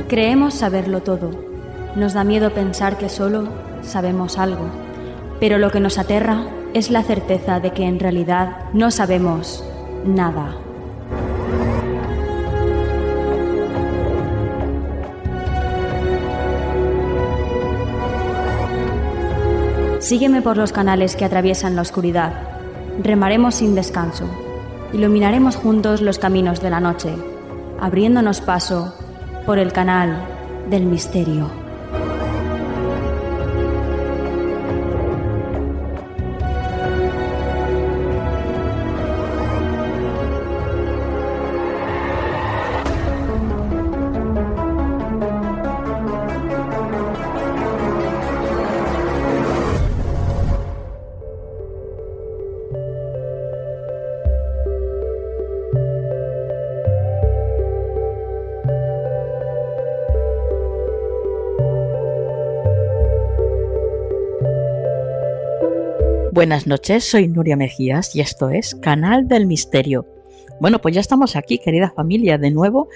Creemos saberlo todo. Nos da miedo pensar que solo sabemos algo. Pero lo que nos aterra es la certeza de que en realidad no sabemos nada. Sígueme por los canales que atraviesan la oscuridad. Remaremos sin descanso. Iluminaremos juntos los caminos de la noche, abriéndonos paso por el canal del misterio. Buenas noches, soy Nuria Mejías y esto es Canal del Misterio. Bueno, pues ya estamos aquí, querida familia, de nuevo,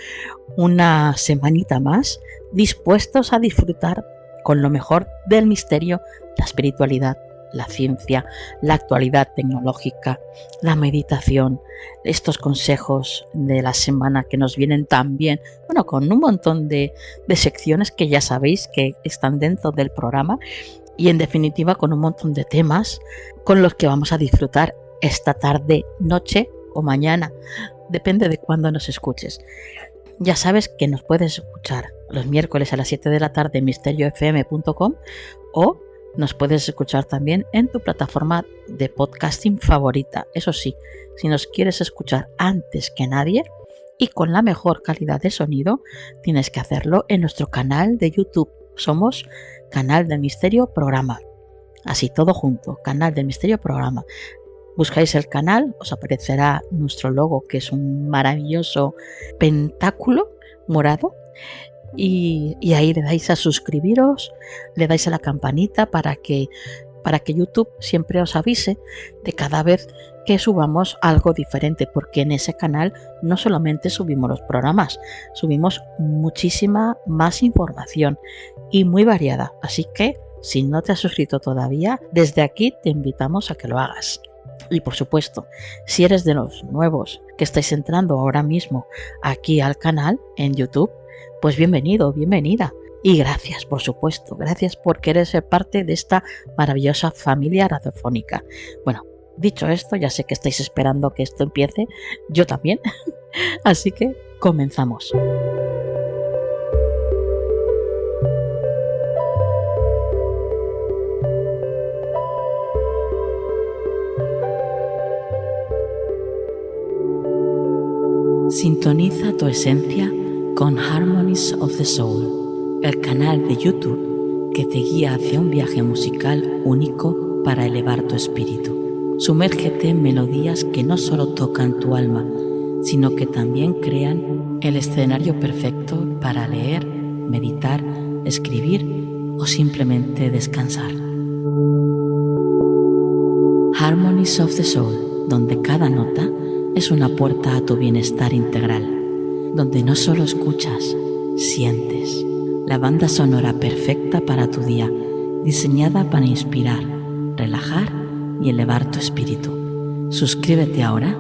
una semanita más, dispuestos a disfrutar con lo mejor del misterio, la espiritualidad, la ciencia, la actualidad tecnológica, la meditación, estos consejos de la semana que nos vienen tan bien, bueno, con un montón de secciones que ya sabéis que están dentro del programa. Y en definitiva con un montón de temas con los que vamos a disfrutar esta tarde, noche o mañana, depende de cuándo nos escuches. Ya sabes que nos puedes escuchar los miércoles a las 7 de la tarde en misteriofm.com o nos puedes escuchar también en tu plataforma de podcasting favorita. Eso sí, si nos quieres escuchar antes que nadie y con la mejor calidad de sonido, tienes que hacerlo en nuestro canal de YouTube. Somos Canal del Misterio Programa. Así todo junto, Canal del Misterio Programa. Buscáis el canal, os aparecerá nuestro logo, que es un maravilloso pentáculo morado. Y ahí le dais a suscribiros, le dais a la campanita para que YouTube siempre os avise de cada vez que subamos algo diferente, porque en ese canal no solamente subimos los programas, subimos muchísima más información y muy variada. Así que si no te has suscrito todavía, desde aquí te invitamos a que lo hagas. Y por supuesto, si eres de los nuevos que estáis entrando ahora mismo aquí al canal en YouTube, pues bienvenido, bienvenida. Y gracias, por supuesto, gracias por querer ser parte de esta maravillosa familia radiofónica. Bueno, dicho esto, ya sé que estáis esperando que esto empiece, yo también, así que comenzamos. Sintoniza tu esencia con Harmonies of the Soul, el canal de YouTube que te guía hacia un viaje musical único para elevar tu espíritu. Sumérgete en melodías que no solo tocan tu alma, sino que también crean el escenario perfecto para leer, meditar, escribir o simplemente descansar. Harmonies of the Soul, donde cada nota es una puerta a tu bienestar integral, donde no solo escuchas, sientes. La banda sonora perfecta para tu día, diseñada para inspirar, relajar y elevar tu espíritu. Suscríbete ahora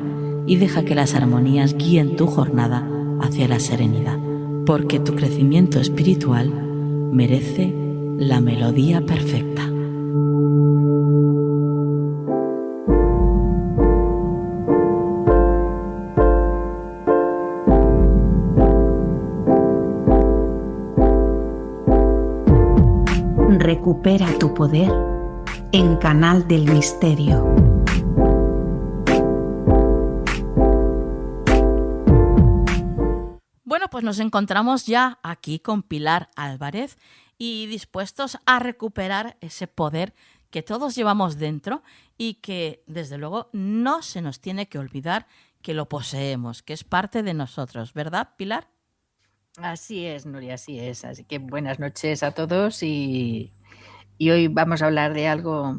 y deja que las armonías guíen tu jornada hacia la serenidad, porque tu crecimiento espiritual merece la melodía perfecta. Recupera tu poder en Canal del Misterio. Bueno, pues nos encontramos ya aquí con Pilar Álvarez y dispuestos a recuperar ese poder que todos llevamos dentro y que, desde luego, no se nos tiene que olvidar que lo poseemos, que es parte de nosotros, ¿verdad, Pilar? Así es, Nuria, así es. Así que buenas noches a todos y hoy vamos a hablar de algo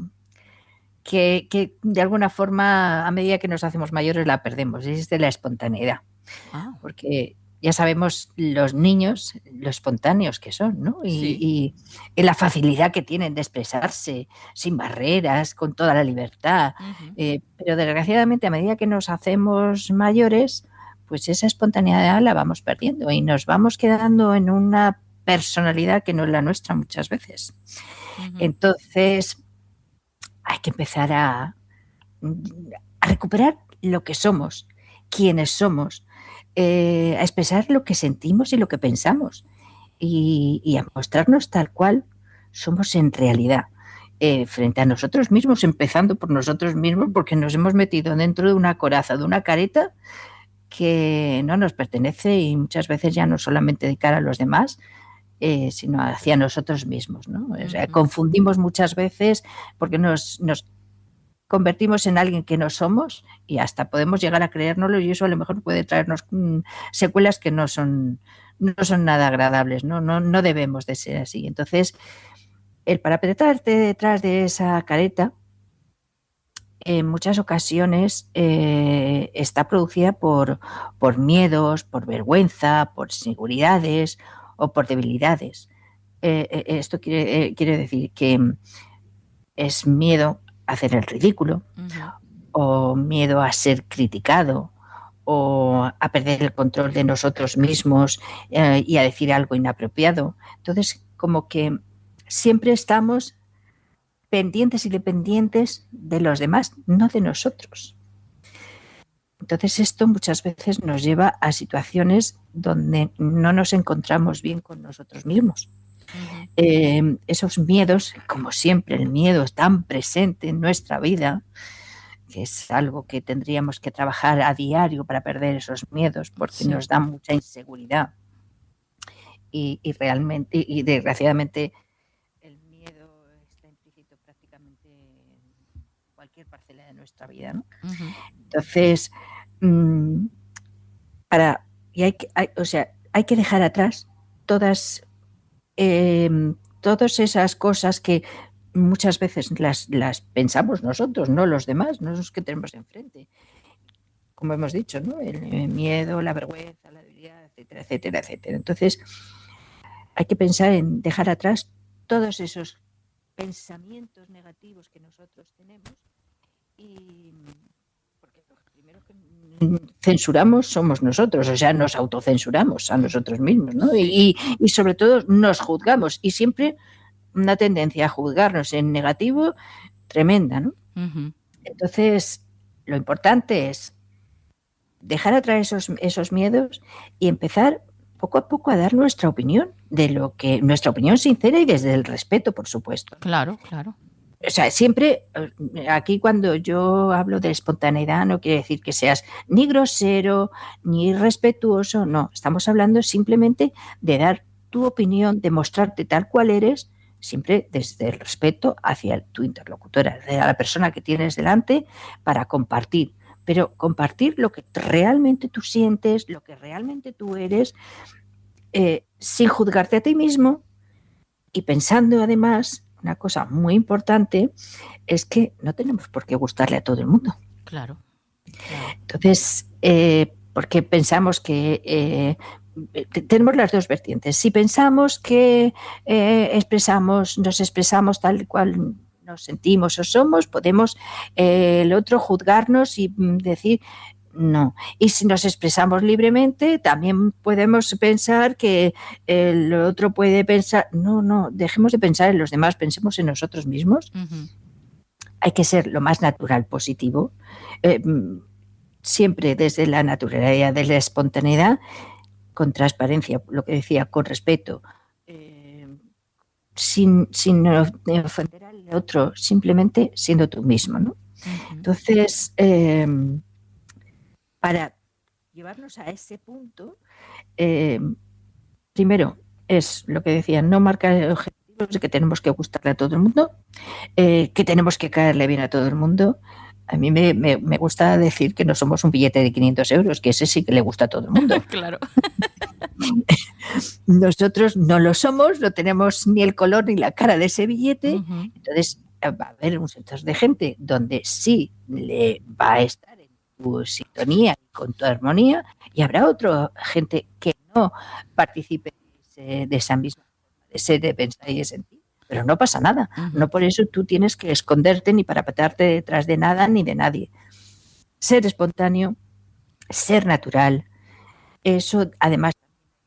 que de alguna forma, a medida que nos hacemos mayores, la perdemos, y es de la espontaneidad. Porque ya sabemos los niños, lo espontáneos que son, ¿no? Y la facilidad que tienen de expresarse sin barreras, con toda la libertad. Pero desgraciadamente, a medida que nos hacemos mayores, pues esa espontaneidad la vamos perdiendo y nos vamos quedando en una personalidad que no es la nuestra muchas veces. Entonces, hay que empezar a recuperar lo que somos, quiénes somos, a expresar lo que sentimos y lo que pensamos y a mostrarnos tal cual somos en realidad, frente a nosotros mismos, empezando por nosotros mismos, porque nos hemos metido dentro de una coraza, de una careta que no nos pertenece y muchas veces ya no solamente de cara a los demás, sino hacia nosotros mismos, ¿no? O sea, confundimos muchas veces porque nos convertimos en alguien que no somos y hasta podemos llegar a creérnoslo y eso a lo mejor puede traernos secuelas que no son nada agradables, ¿no? No debemos de ser así. Entonces, el parapetarte detrás de esa careta en muchas ocasiones está producida por miedos, por vergüenza, por inseguridades o por debilidades. Esto quiere decir que es miedo a hacer el ridículo, o miedo a ser criticado, o a perder el control de nosotros mismos y a decir algo inapropiado. Entonces, como que siempre estamos pendientes y dependientes de los demás, no de nosotros. Entonces, esto muchas veces nos lleva a situaciones donde no nos encontramos bien con nosotros mismos. Esos miedos, como siempre, el miedo es tan presente en nuestra vida, que es algo que tendríamos que trabajar a diario para perder esos miedos, porque nos da mucha inseguridad. Y realmente, y desgraciadamente, el miedo está implícito prácticamente en cualquier parcela de nuestra vida, ¿no? Entonces, hay que dejar atrás todas esas cosas que muchas veces las pensamos nosotros, no los demás, no los que tenemos enfrente. Como hemos dicho, ¿no? El miedo, la vergüenza, la debilidad, etcétera, etcétera, etcétera. Entonces, hay que pensar en dejar atrás todos esos pensamientos negativos que nosotros tenemos y porque lo primero que censuramos somos nosotros, o sea, nos autocensuramos a nosotros mismos, ¿no? Y sobre todo nos juzgamos y siempre una tendencia a juzgarnos en negativo tremenda, ¿no? Entonces, lo importante es dejar atrás esos miedos y empezar poco a poco a dar nuestra opinión, nuestra opinión sincera y desde el respeto, por supuesto. Claro, claro. O sea, siempre, aquí cuando yo hablo de espontaneidad no quiere decir que seas ni grosero, ni irrespetuoso, no. Estamos hablando simplemente de dar tu opinión, de mostrarte tal cual eres, siempre desde el respeto hacia tu interlocutora, a la persona que tienes delante, para compartir. Pero compartir lo que realmente tú sientes, lo que realmente tú eres, sin juzgarte a ti mismo y pensando además, una cosa muy importante es que no tenemos por qué gustarle a todo el mundo. Claro. Entonces, porque pensamos que tenemos las dos vertientes. Si pensamos que nos expresamos tal cual nos sentimos o somos, podemos el otro juzgarnos y decir no. Y si nos expresamos libremente, también podemos pensar que el otro puede pensar, no, dejemos de pensar en los demás, pensemos en nosotros mismos. Hay que ser lo más natural positivo, siempre desde la naturalidad, desde la espontaneidad, con transparencia, lo que decía, con respeto, sin ofender al otro, simplemente siendo tú mismo, ¿no? Entonces, para llevarnos a ese punto, primero es lo que decía, no marcar objetivos de que tenemos que gustarle a todo el mundo, que tenemos que caerle bien a todo el mundo. A mí me gusta decir que no somos un billete de 500 euros, que ese sí que le gusta a todo el mundo. Claro. Nosotros no lo somos, no tenemos ni el color ni la cara de ese billete. Entonces va a haber un sector de gente donde sí le va a estar en tu sintonía y con tu armonía, y habrá otra gente que no participéis de esa misma forma de ser, de pensar y de sentir. Pero no pasa nada. No por eso tú tienes que esconderte ni parapetarte detrás de nada ni de nadie. Ser espontáneo, ser natural, eso además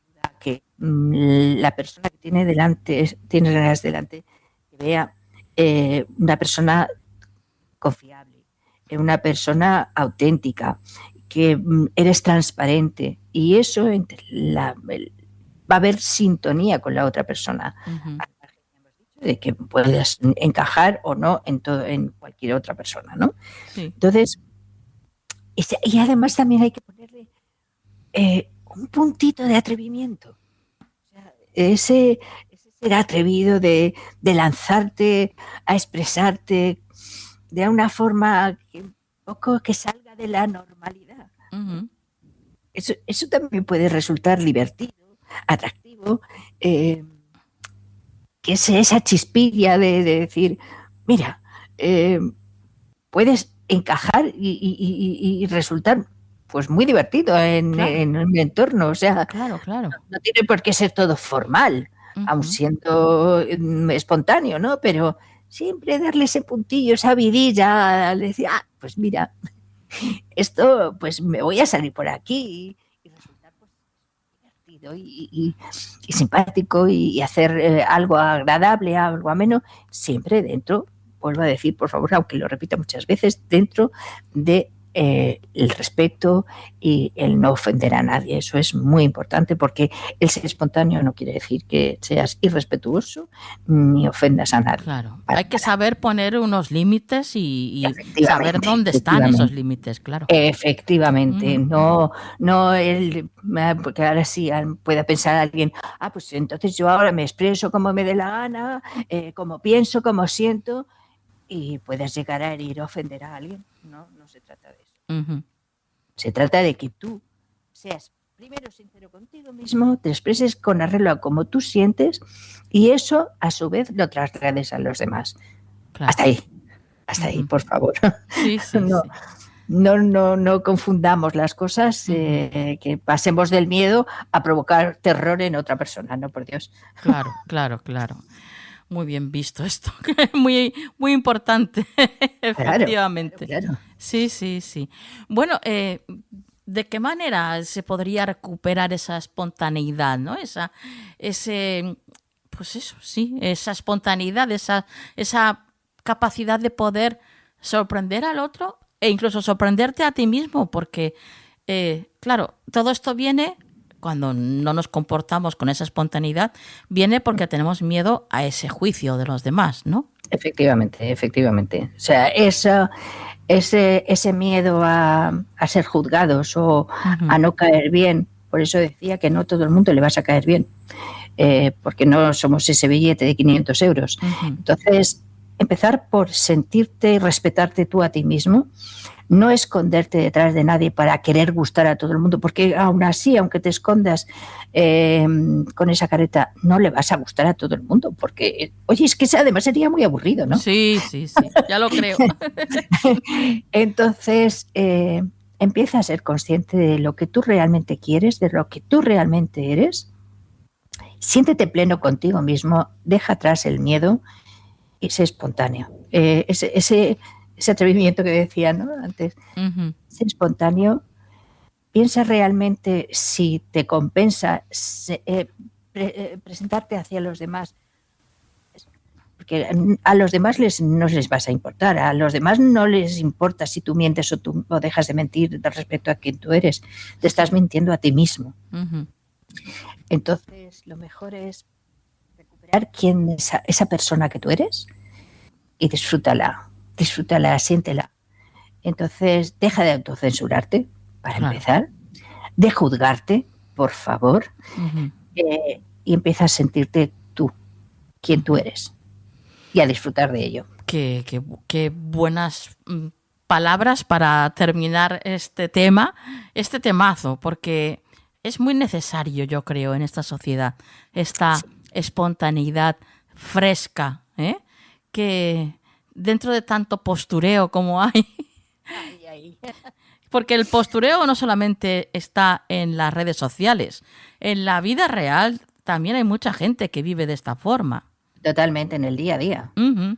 ayuda a que la persona que tienes delante, que vea una persona confiable, una persona auténtica, que eres transparente, y eso va a haber sintonía con la otra persona. De que puedas encajar o no en cualquier otra persona, ¿no? Sí. Entonces, y además también hay que ponerle un puntito de atrevimiento. O sea, ese ser atrevido de lanzarte a expresarte de una forma un poco que salga de la normalidad. Eso también puede resultar divertido, atractivo, que es esa chispilla de decir, mira, puedes encajar y resultar pues muy divertido en el entorno. O sea, claro. No tiene por qué ser todo formal, aun siendo espontáneo, ¿no? Pero siempre darle ese puntillo, esa vidilla, decir, pues mira, esto, pues me voy a salir por aquí y resultar pues divertido y simpático y hacer algo agradable, algo ameno, siempre dentro, vuelvo a decir, por favor, aunque lo repita muchas veces, dentro de el respeto y el no ofender a nadie. Eso es muy importante, porque el ser espontáneo no quiere decir que seas irrespetuoso ni ofendas a nadie. Claro, hay que saber poner unos límites y saber dónde están esos límites, claro. Efectivamente, no porque ahora sí pueda pensar alguien, pues entonces yo ahora me expreso como me dé la gana, como pienso, como siento, y puedes llegar a herir o ofender a alguien. No se trata de eso. Se trata de que tú seas primero sincero contigo mismo, te expreses con arreglo a cómo tú sientes, y eso a su vez lo traslades a los demás. Claro. Hasta ahí, por favor. Sí. No confundamos las cosas, que pasemos del miedo a provocar terror en otra persona, no, por Dios. Claro. Muy bien visto esto, muy importante, efectivamente. Claro. Sí. Bueno, ¿de qué manera se podría recuperar esa espontaneidad, ¿no? Esa espontaneidad, esa capacidad de poder sorprender al otro e incluso sorprenderte a ti mismo, porque, claro, todo esto viene, cuando no nos comportamos con esa espontaneidad, viene porque tenemos miedo a ese juicio de los demás, ¿no? Efectivamente. O sea, ese miedo a ser juzgados o a no caer bien. Por eso decía que no todo el mundo le vas a caer bien, porque no somos ese billete de 500 euros. Entonces, empezar por sentirte y respetarte tú a ti mismo, no esconderte detrás de nadie para querer gustar a todo el mundo, porque aún así, aunque te escondas con esa careta, no le vas a gustar a todo el mundo, porque, oye, es que además sería muy aburrido, ¿no? Sí, ya lo creo. Entonces, empieza a ser consciente de lo que tú realmente quieres, de lo que tú realmente eres, siéntete pleno contigo mismo, deja atrás el miedo y sé espontáneo. Ese atrevimiento que decía, ¿no? Antes, ser espontáneo, piensa realmente si te compensa presentarte hacia los demás, porque a los demás no les vas a importar, a los demás no les importa si tú mientes o dejas de mentir respecto a quien tú eres, te estás mintiendo a ti mismo. Entonces, lo mejor es recuperar quién es esa persona que tú eres y disfrútala, siéntela. Entonces, deja de autocensurarte, para empezar, de juzgarte, por favor, y empieza a sentirte tú, quien tú eres, y a disfrutar de ello. Qué buenas palabras para terminar este temazo, porque es muy necesario, yo creo, en esta sociedad, esta espontaneidad fresca, que dentro de tanto postureo como hay, Ay, ay. Porque el postureo no solamente está en las redes sociales, en la vida real también hay mucha gente que vive de esta forma. Totalmente, en el día a día. Ujú.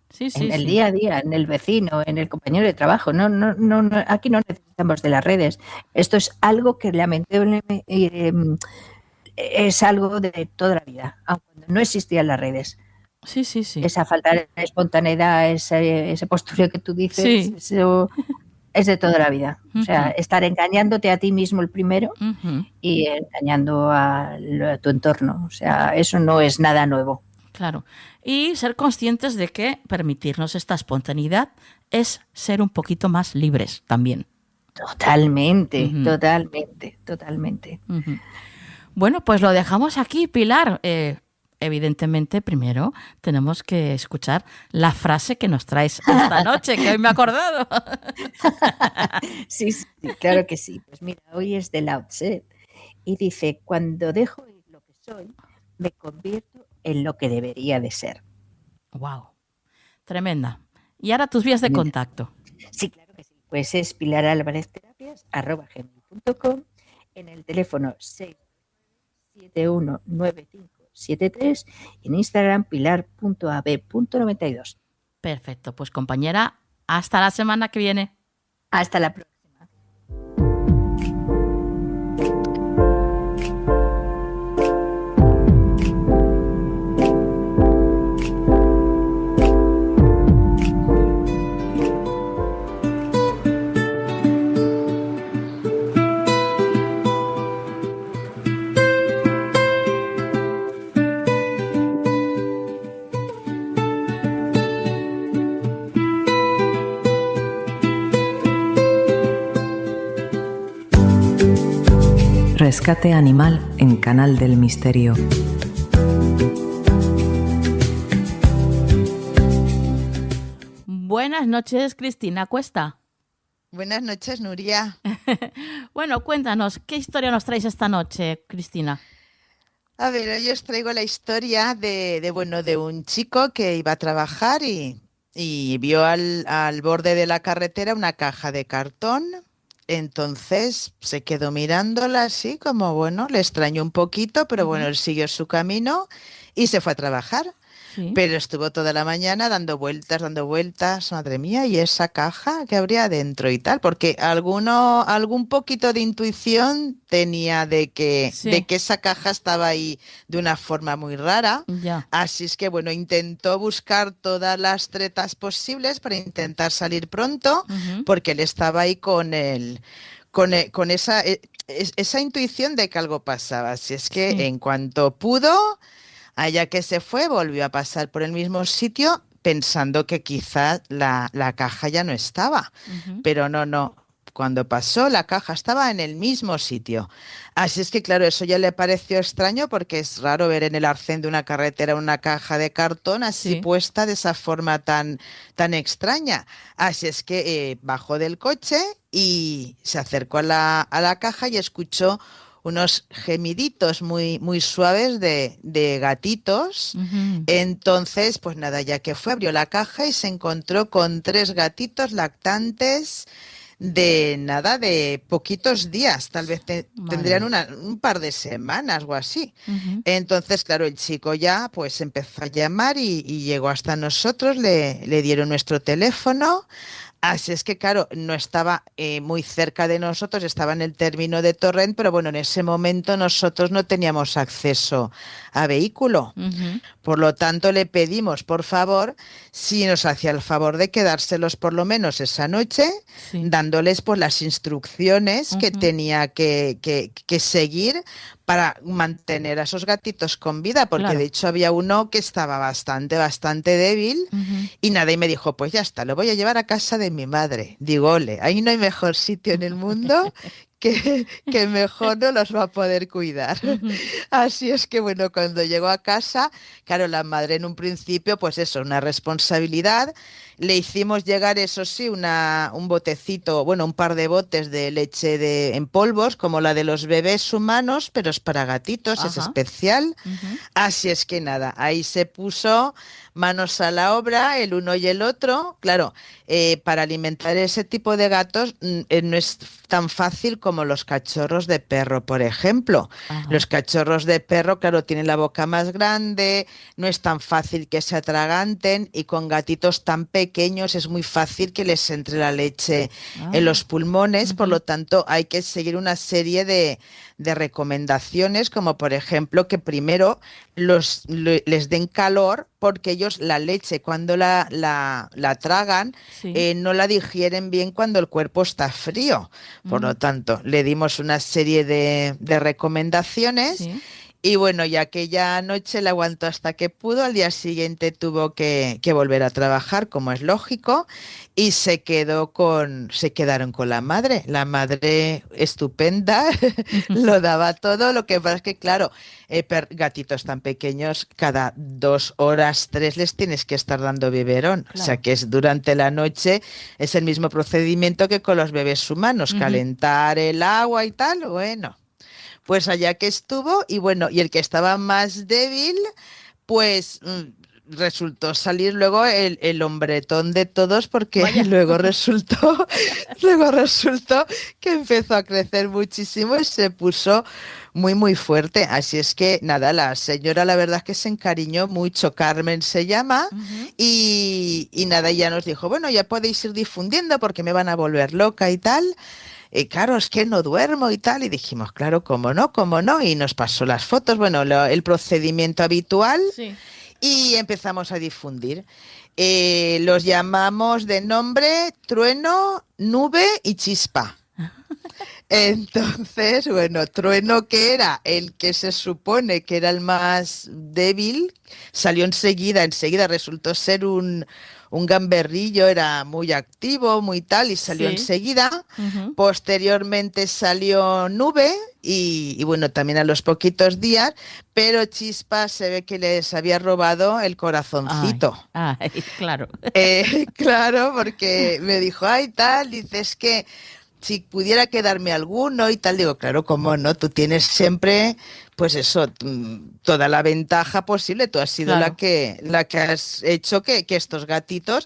Sí, sí, En el sí. día a día, en el vecino, en el compañero de trabajo. No, no, no, no, aquí no necesitamos de las redes. Esto es algo que lamentablemente es algo de toda la vida, aunque no existían las redes. Sí, sí, sí. Esa falta de espontaneidad, ese postureo que tú dices, Sí. eso es de toda la vida. O sea, Ujú. estar engañándote a ti mismo el primero Ujú. y engañando a tu entorno. O sea, eso no es nada nuevo. Claro. Y ser conscientes de que permitirnos esta espontaneidad es ser un poquito más libres también. Totalmente, Ujú. totalmente, totalmente. Ujú. Bueno, pues lo dejamos aquí, Pilar. Evidentemente, primero tenemos que escuchar la frase que nos traes esta noche, que hoy me he acordado. Sí, sí, claro que sí. Pues mira, hoy es de Lao Tse y dice, cuando dejo ir lo que soy, me convierto en lo que debería de ser. Wow, tremenda. Y ahora tus vías de Tremenda. contacto. Sí, claro que sí. Pues es pilaralvarezterapias@gmail.com, en el teléfono 6719573 y en Instagram pilar.ab.92. Perfecto, pues compañera, hasta la semana que viene. Hasta la próxima. Rescate Animal en Canal del Misterio. Buenas noches, Cristina Cuesta. Buenas noches, Nuria. Bueno, cuéntanos, ¿qué historia nos traes esta noche, Cristina? A ver, hoy os traigo la historia de un chico que iba a trabajar y vio al borde de la carretera una caja de cartón. Entonces se quedó mirándola así como, bueno, le extrañó un poquito, pero bueno, él siguió su camino y se fue a trabajar. Sí. Pero estuvo toda la mañana dando vueltas, madre mía, ¿y esa caja que habría dentro y tal? Porque algún poquito de intuición tenía de que esa caja estaba ahí de una forma muy rara. Ya. Así es que, bueno, intentó buscar todas las tretas posibles para intentar salir pronto, porque él estaba ahí con esa intuición de que algo pasaba. Así es que en cuanto pudo, allá que se fue, volvió a pasar por el mismo sitio pensando que quizá la caja ya no estaba. Pero no. Cuando pasó, la caja estaba en el mismo sitio. Así es que, claro, eso ya le pareció extraño porque es raro ver en el arcén de una carretera una caja de cartón así puesta de esa forma tan extraña. Así es que bajó del coche y se acercó a la caja y escuchó unos gemiditos muy, muy suaves de gatitos. Entonces, pues nada, ya que fue, abrió la caja y se encontró con 3 gatitos lactantes de poquitos días, tal vez tendrían un par de semanas o así. Entonces, claro, el chico ya pues empezó a llamar y llegó hasta nosotros, le dieron nuestro teléfono. Así es que, claro, no estaba muy cerca de nosotros, estaba en el término de Torrent, pero bueno, en ese momento nosotros no teníamos acceso a vehículo. Por lo tanto, le pedimos, por favor, si nos hacía el favor de quedárselos por lo menos esa noche, dándoles pues las instrucciones que tenía que seguir para mantener a esos gatitos con vida, porque de hecho había uno que estaba bastante débil y nada, y me dijo, pues ya está, lo voy a llevar a casa de mi madre. Digo, ole, ahí no hay mejor sitio en el mundo que mejor no los va a poder cuidar. Así es que, bueno, cuando llegó a casa, claro, la madre en un principio, pues eso, una responsabilidad, Le hicimos llegar, eso sí, un botecito, bueno, un par de botes de leche en polvos, como la de los bebés humanos, pero es para gatitos, es especial. Así es que nada, ahí se puso manos a la obra, el uno y el otro. Claro, para alimentar ese tipo de gatos no es tan fácil como los cachorros de perro, por ejemplo. Los cachorros de perro, claro, tienen la boca más grande, no es tan fácil que se atraganten, y con gatitos tan pequeños es muy fácil que les entre la leche en los pulmones. Por lo tanto, hay que seguir una serie de recomendaciones, como por ejemplo que primero les den calor, porque ellos la leche cuando la tragan no la digieren bien cuando el cuerpo está frío. Por lo tanto, le dimos una serie de recomendaciones. Y bueno, y aquella noche la aguantó hasta que pudo. Al día siguiente tuvo que volver a trabajar, como es lógico, y se quedaron con la madre. La madre estupenda, lo daba todo. Lo que pasa es que, claro, gatitos tan pequeños, cada 2 horas, 3 les tienes que estar dando biberón. Claro. O sea que es durante la noche, es el mismo procedimiento que con los bebés humanos, calentar el agua y tal. Bueno, pues allá que estuvo, y bueno, y el que estaba más débil, pues resultó salir luego el hombretón de todos, porque luego resultó que empezó a crecer muchísimo y se puso muy, muy fuerte. Así es que nada, la señora la verdad es que se encariñó mucho. Carmen se llama, y nada, ya nos dijo, bueno, ya podéis ir difundiendo porque me van a volver loca y tal. Claro, es que no duermo y tal. Y dijimos, claro, cómo no. Y nos pasó las fotos, bueno, el procedimiento habitual. Sí. Y empezamos a difundir. Los llamamos de nombre Trueno, Nube y Chispa. Entonces, bueno, Trueno, que era el que se supone que era el más débil, salió enseguida resultó ser un gamberrillo, era muy activo, muy tal, y salió enseguida. Posteriormente salió Nube, y bueno, también a los poquitos días, pero Chispa se ve que les había robado el corazoncito. Ay, claro. Claro, porque me dijo, ay, tal, dices que si pudiera quedarme alguno y tal. Digo, claro, cómo no, tú tienes siempre, pues eso, toda la ventaja posible. Tú has sido la que has hecho que estos gatitos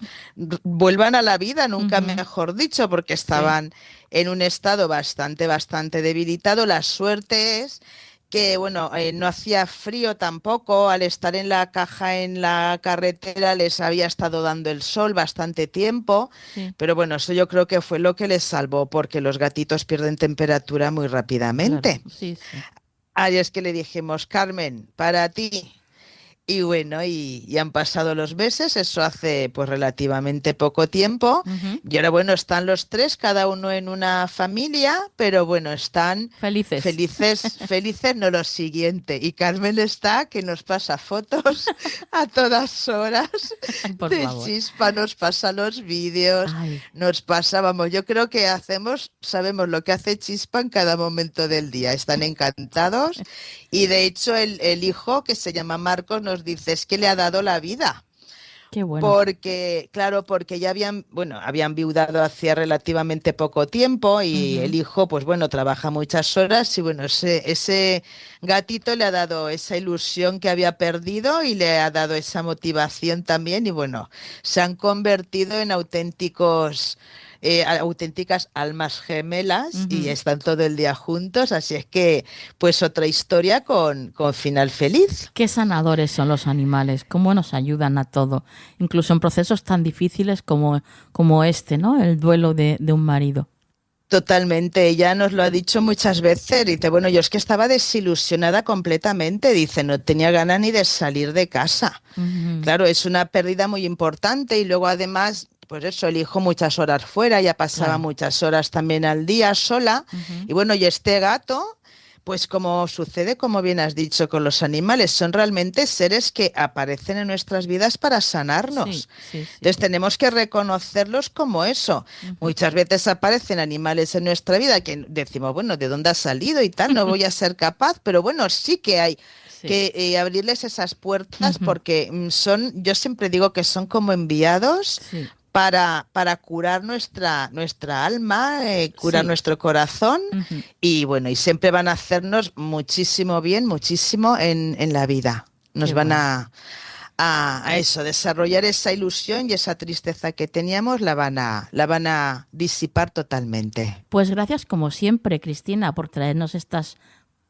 vuelvan a la vida, nunca mejor dicho, porque estaban en un estado bastante debilitado. La suerte es que, bueno, no hacía frío tampoco. Al estar en la caja en la carretera les había estado dando el sol bastante tiempo, pero bueno, eso yo creo que fue lo que les salvó, porque los gatitos pierden temperatura muy rápidamente. Claro. Ahí es que le dijimos, Carmen, para ti. Y bueno, y han pasado los meses, eso hace pues relativamente poco tiempo, y ahora bueno, están los tres, cada uno en una familia, pero bueno, están felices, no lo siguiente. Y Carmen está, que nos pasa fotos a todas horas de Chispa, nos pasa los vídeos, nos pasa, vamos, yo creo que sabemos lo que hace Chispa en cada momento del día, están encantados. Y de hecho el hijo, que se llama Marcos, nos dice, es que le ha dado la vida. Qué bueno. Porque ya habían viudado hacía relativamente poco tiempo, y el hijo, pues bueno, trabaja muchas horas, y bueno, ese gatito le ha dado esa ilusión que había perdido y le ha dado esa motivación también, y bueno, se han convertido en auténticas almas gemelas, y están todo el día juntos, así es que pues otra historia con final feliz. Qué sanadores son los animales, cómo nos ayudan a todo, incluso en procesos tan difíciles como este, ¿no? El duelo de un marido. Totalmente, ella nos lo ha dicho muchas veces, dice, bueno, yo es que estaba desilusionada completamente, dice, no tenía ganas ni de salir de casa. Claro, es una pérdida muy importante, y luego además, pues eso, el hijo muchas horas fuera, ya pasaba muchas horas también al día sola, y bueno, y este gato, pues como sucede, como bien has dicho, con los animales, son realmente seres que aparecen en nuestras vidas para sanarnos. Entonces tenemos que reconocerlos como eso. Muchas veces aparecen animales en nuestra vida que decimos, bueno, ¿de dónde ha salido y tal? No voy a ser capaz, pero bueno, sí que hay que abrirles esas puertas, porque yo siempre digo que son como enviados para curar nuestra alma, curar nuestro corazón y bueno, y siempre van a hacernos muchísimo bien, muchísimo en la vida. Nos van a eso, desarrollar esa ilusión y esa tristeza que teníamos, la van a disipar totalmente. Pues gracias como siempre, Cristina, por traernos estas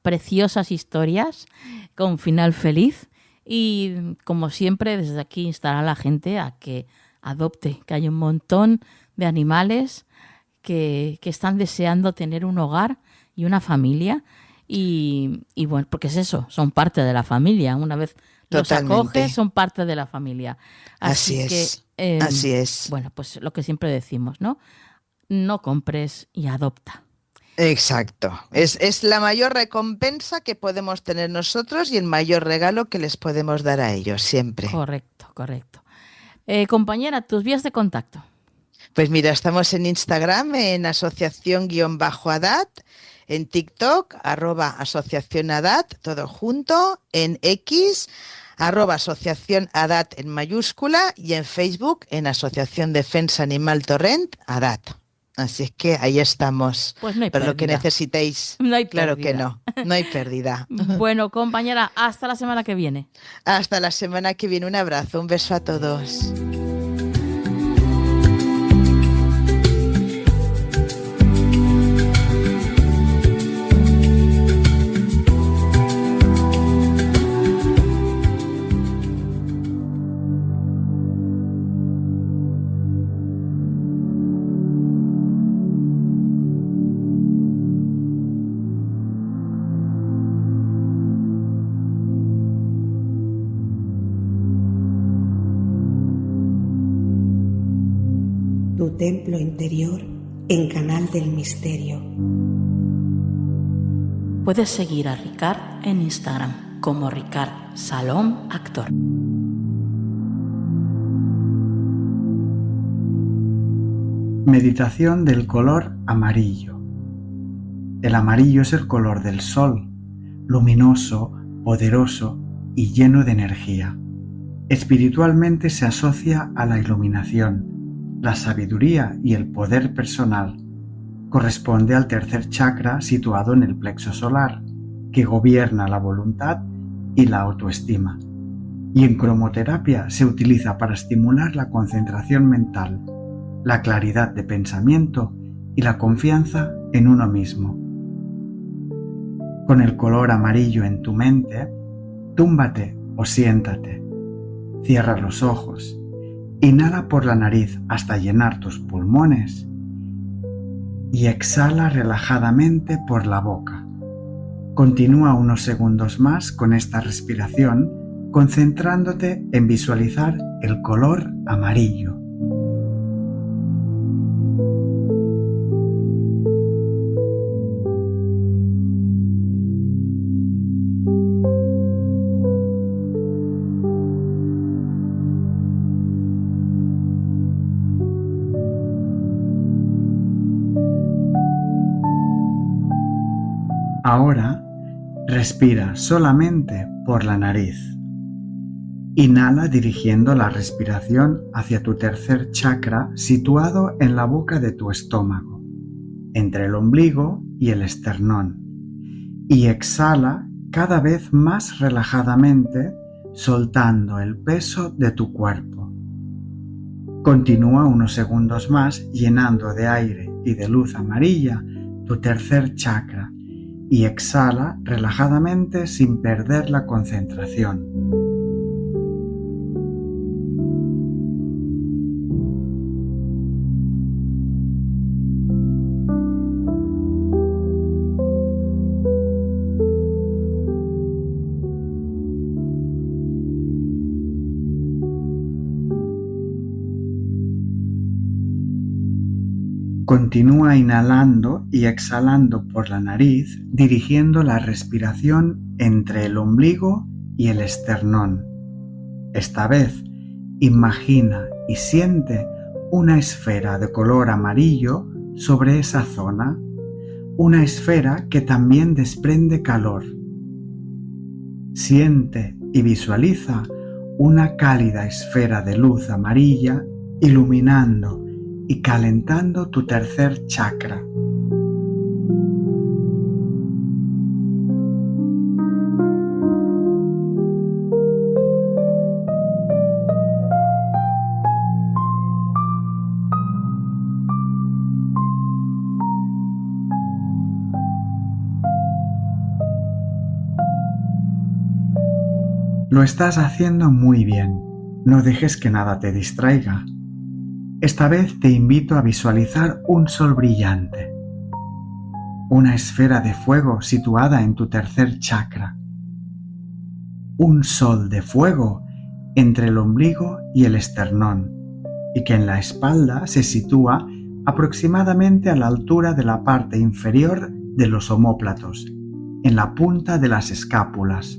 preciosas historias con final feliz y como siempre desde aquí instar a la gente a que adopte, que hay un montón de animales que están deseando tener un hogar y una familia y bueno, porque es eso, son parte de la familia, una vez los acoges son parte de la familia. Así es. Bueno, pues lo que siempre decimos, ¿no? No compres y adopta. Exacto. Es la mayor recompensa que podemos tener nosotros y el mayor regalo que les podemos dar a ellos, siempre. Correcto. Compañera, tus vías de contacto. Pues mira, estamos en Instagram, en asociación_adat, en TikTok, @asociacionadat, todo junto, en X, @asociacionadat en mayúscula y en Facebook, en Asociación Defensa Animal Torrent, Adat. Así es que ahí estamos. Pues no hay para pérdida. Lo que necesitéis. No hay claro pérdida. que no hay pérdida. Bueno, compañera, hasta la semana que viene. Hasta la semana que viene. Un abrazo, un beso a todos. Tu templo interior en Canal del Misterio. Puedes seguir a Ricard en Instagram como Ricard Salom Actor. Meditación del color amarillo. El amarillo es el color del sol, luminoso, poderoso y lleno de energía. Espiritualmente se asocia a la iluminación, la sabiduría y el poder personal. Corresponde al tercer chakra situado en el plexo solar, que gobierna la voluntad y la autoestima. Y en cromoterapia se utiliza para estimular la concentración mental, la claridad de pensamiento y la confianza en uno mismo. Con el color amarillo en tu mente, túmbate o siéntate. Cierra los ojos. Inhala por la nariz hasta llenar tus pulmones y exhala relajadamente por la boca. Continúa unos segundos más con esta respiración, concentrándote en visualizar el color amarillo. Ahora, respira solamente por la nariz. Inhala dirigiendo la respiración hacia tu tercer chakra situado en la boca de tu estómago, entre el ombligo y el esternón. Y exhala cada vez más relajadamente, soltando el peso de tu cuerpo. Continúa unos segundos más llenando de aire y de luz amarilla tu tercer chakra. Y exhala relajadamente sin perder la concentración. Continúa inhalando y exhalando por la nariz, dirigiendo la respiración entre el ombligo y el esternón. Esta vez, imagina y siente una esfera de color amarillo sobre esa zona, una esfera que también desprende calor. Siente y visualiza una cálida esfera de luz amarilla iluminando y calentando tu tercer chakra. Lo estás haciendo muy bien. No dejes que nada te distraiga. Esta vez te invito a visualizar un sol brillante, una esfera de fuego situada en tu tercer chakra. Un sol de fuego entre el ombligo y el esternón, y que en la espalda se sitúa aproximadamente a la altura de la parte inferior de los omóplatos, en la punta de las escápulas.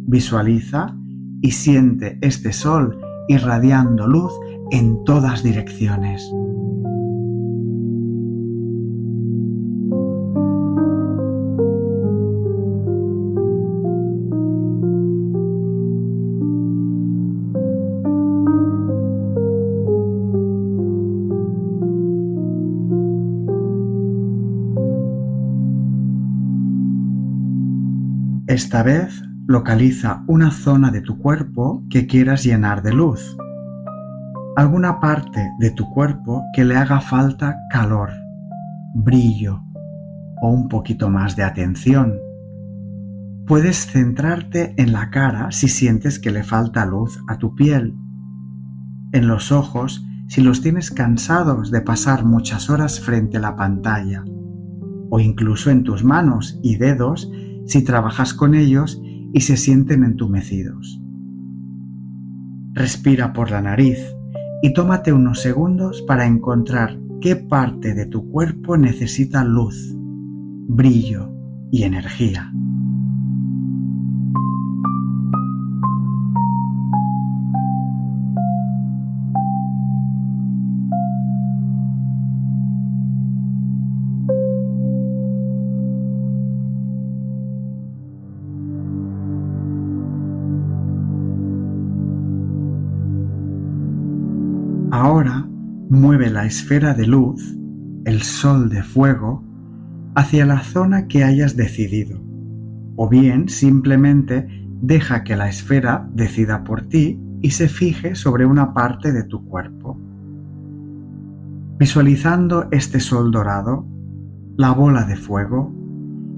Visualiza y siente este sol irradiando luz en todas direcciones. Esta vez localiza una zona de tu cuerpo que quieras llenar de luz. Alguna parte de tu cuerpo que le haga falta calor, brillo o un poquito más de atención. Puedes centrarte en la cara si sientes que le falta luz a tu piel, en los ojos si los tienes cansados de pasar muchas horas frente a la pantalla, o incluso en tus manos y dedos si trabajas con ellos y se sienten entumecidos. Respira por la nariz y tómate unos segundos para encontrar qué parte de tu cuerpo necesita luz, brillo y energía. Ahora mueve la esfera de luz, el sol de fuego, hacia la zona que hayas decidido, o bien simplemente deja que la esfera decida por ti y se fije sobre una parte de tu cuerpo. Visualizando este sol dorado, la bola de fuego,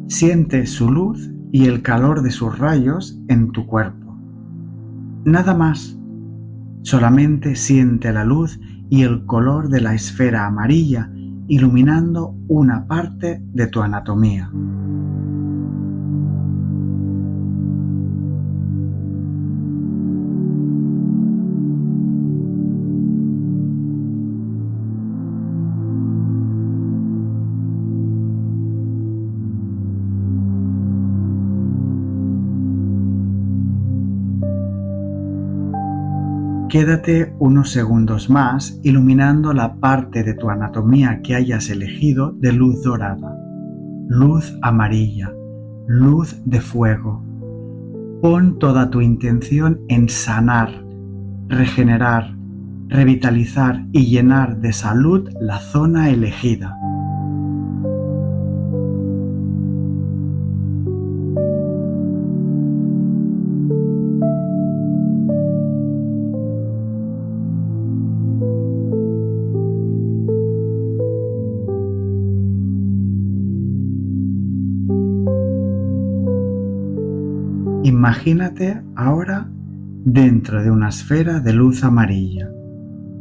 siente su luz y el calor de sus rayos en tu cuerpo. Nada más. Solamente siente la luz y el color de la esfera amarilla iluminando una parte de tu anatomía. Quédate unos segundos más iluminando la parte de tu anatomía que hayas elegido de luz dorada, luz amarilla, luz de fuego. Pon toda tu intención en sanar, regenerar, revitalizar y llenar de salud la zona elegida. Imagínate ahora dentro de una esfera de luz amarilla.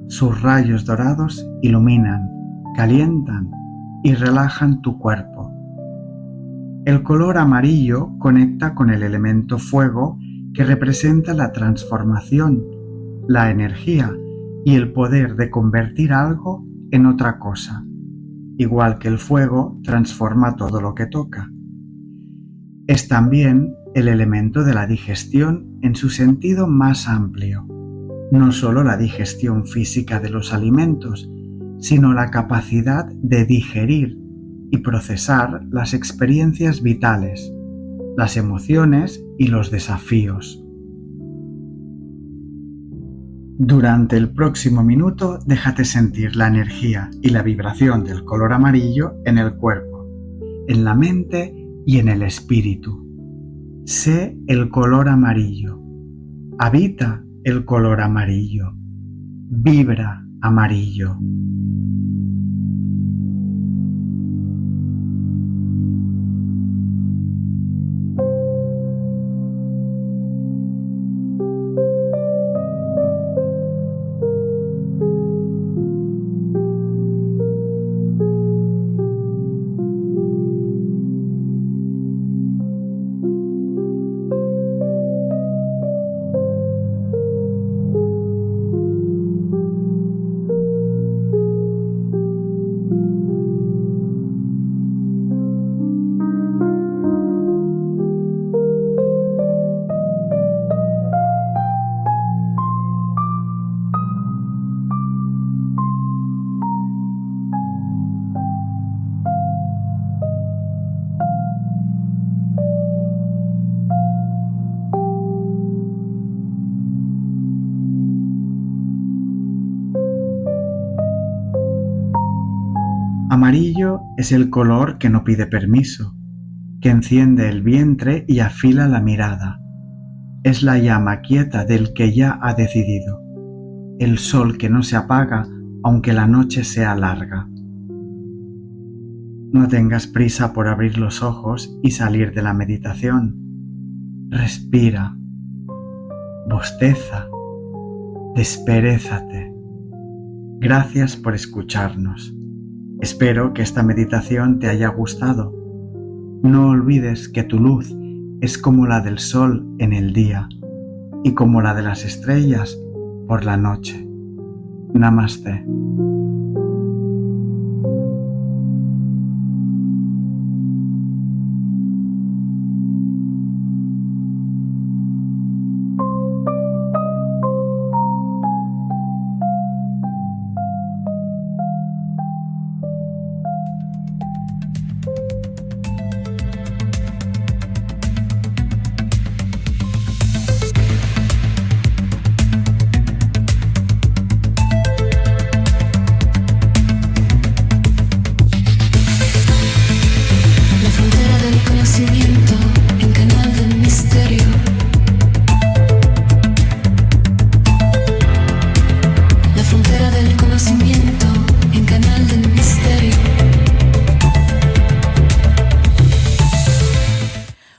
Sus rayos dorados iluminan, calientan y relajan tu cuerpo. El color amarillo conecta con el elemento fuego que representa la transformación, la energía y el poder de convertir algo en otra cosa, igual que el fuego transforma todo lo que toca. Es también el elemento de la digestión en su sentido más amplio, no solo la digestión física de los alimentos, sino la capacidad de digerir y procesar las experiencias vitales, las emociones y los desafíos. Durante el próximo minuto, déjate sentir la energía y la vibración del color amarillo en el cuerpo, en la mente y en el espíritu. Sé el color amarillo. Habita el color amarillo. Vibra amarillo. Amarillo es el color que no pide permiso, que enciende el vientre y afila la mirada. Es la llama quieta del que ya ha decidido, el sol que no se apaga aunque la noche sea larga. No tengas prisa por abrir los ojos y salir de la meditación. Respira, bosteza, desperézate. Gracias por escucharnos. Espero que esta meditación te haya gustado. No olvides que tu luz es como la del sol en el día y como la de las estrellas por la noche. Namaste.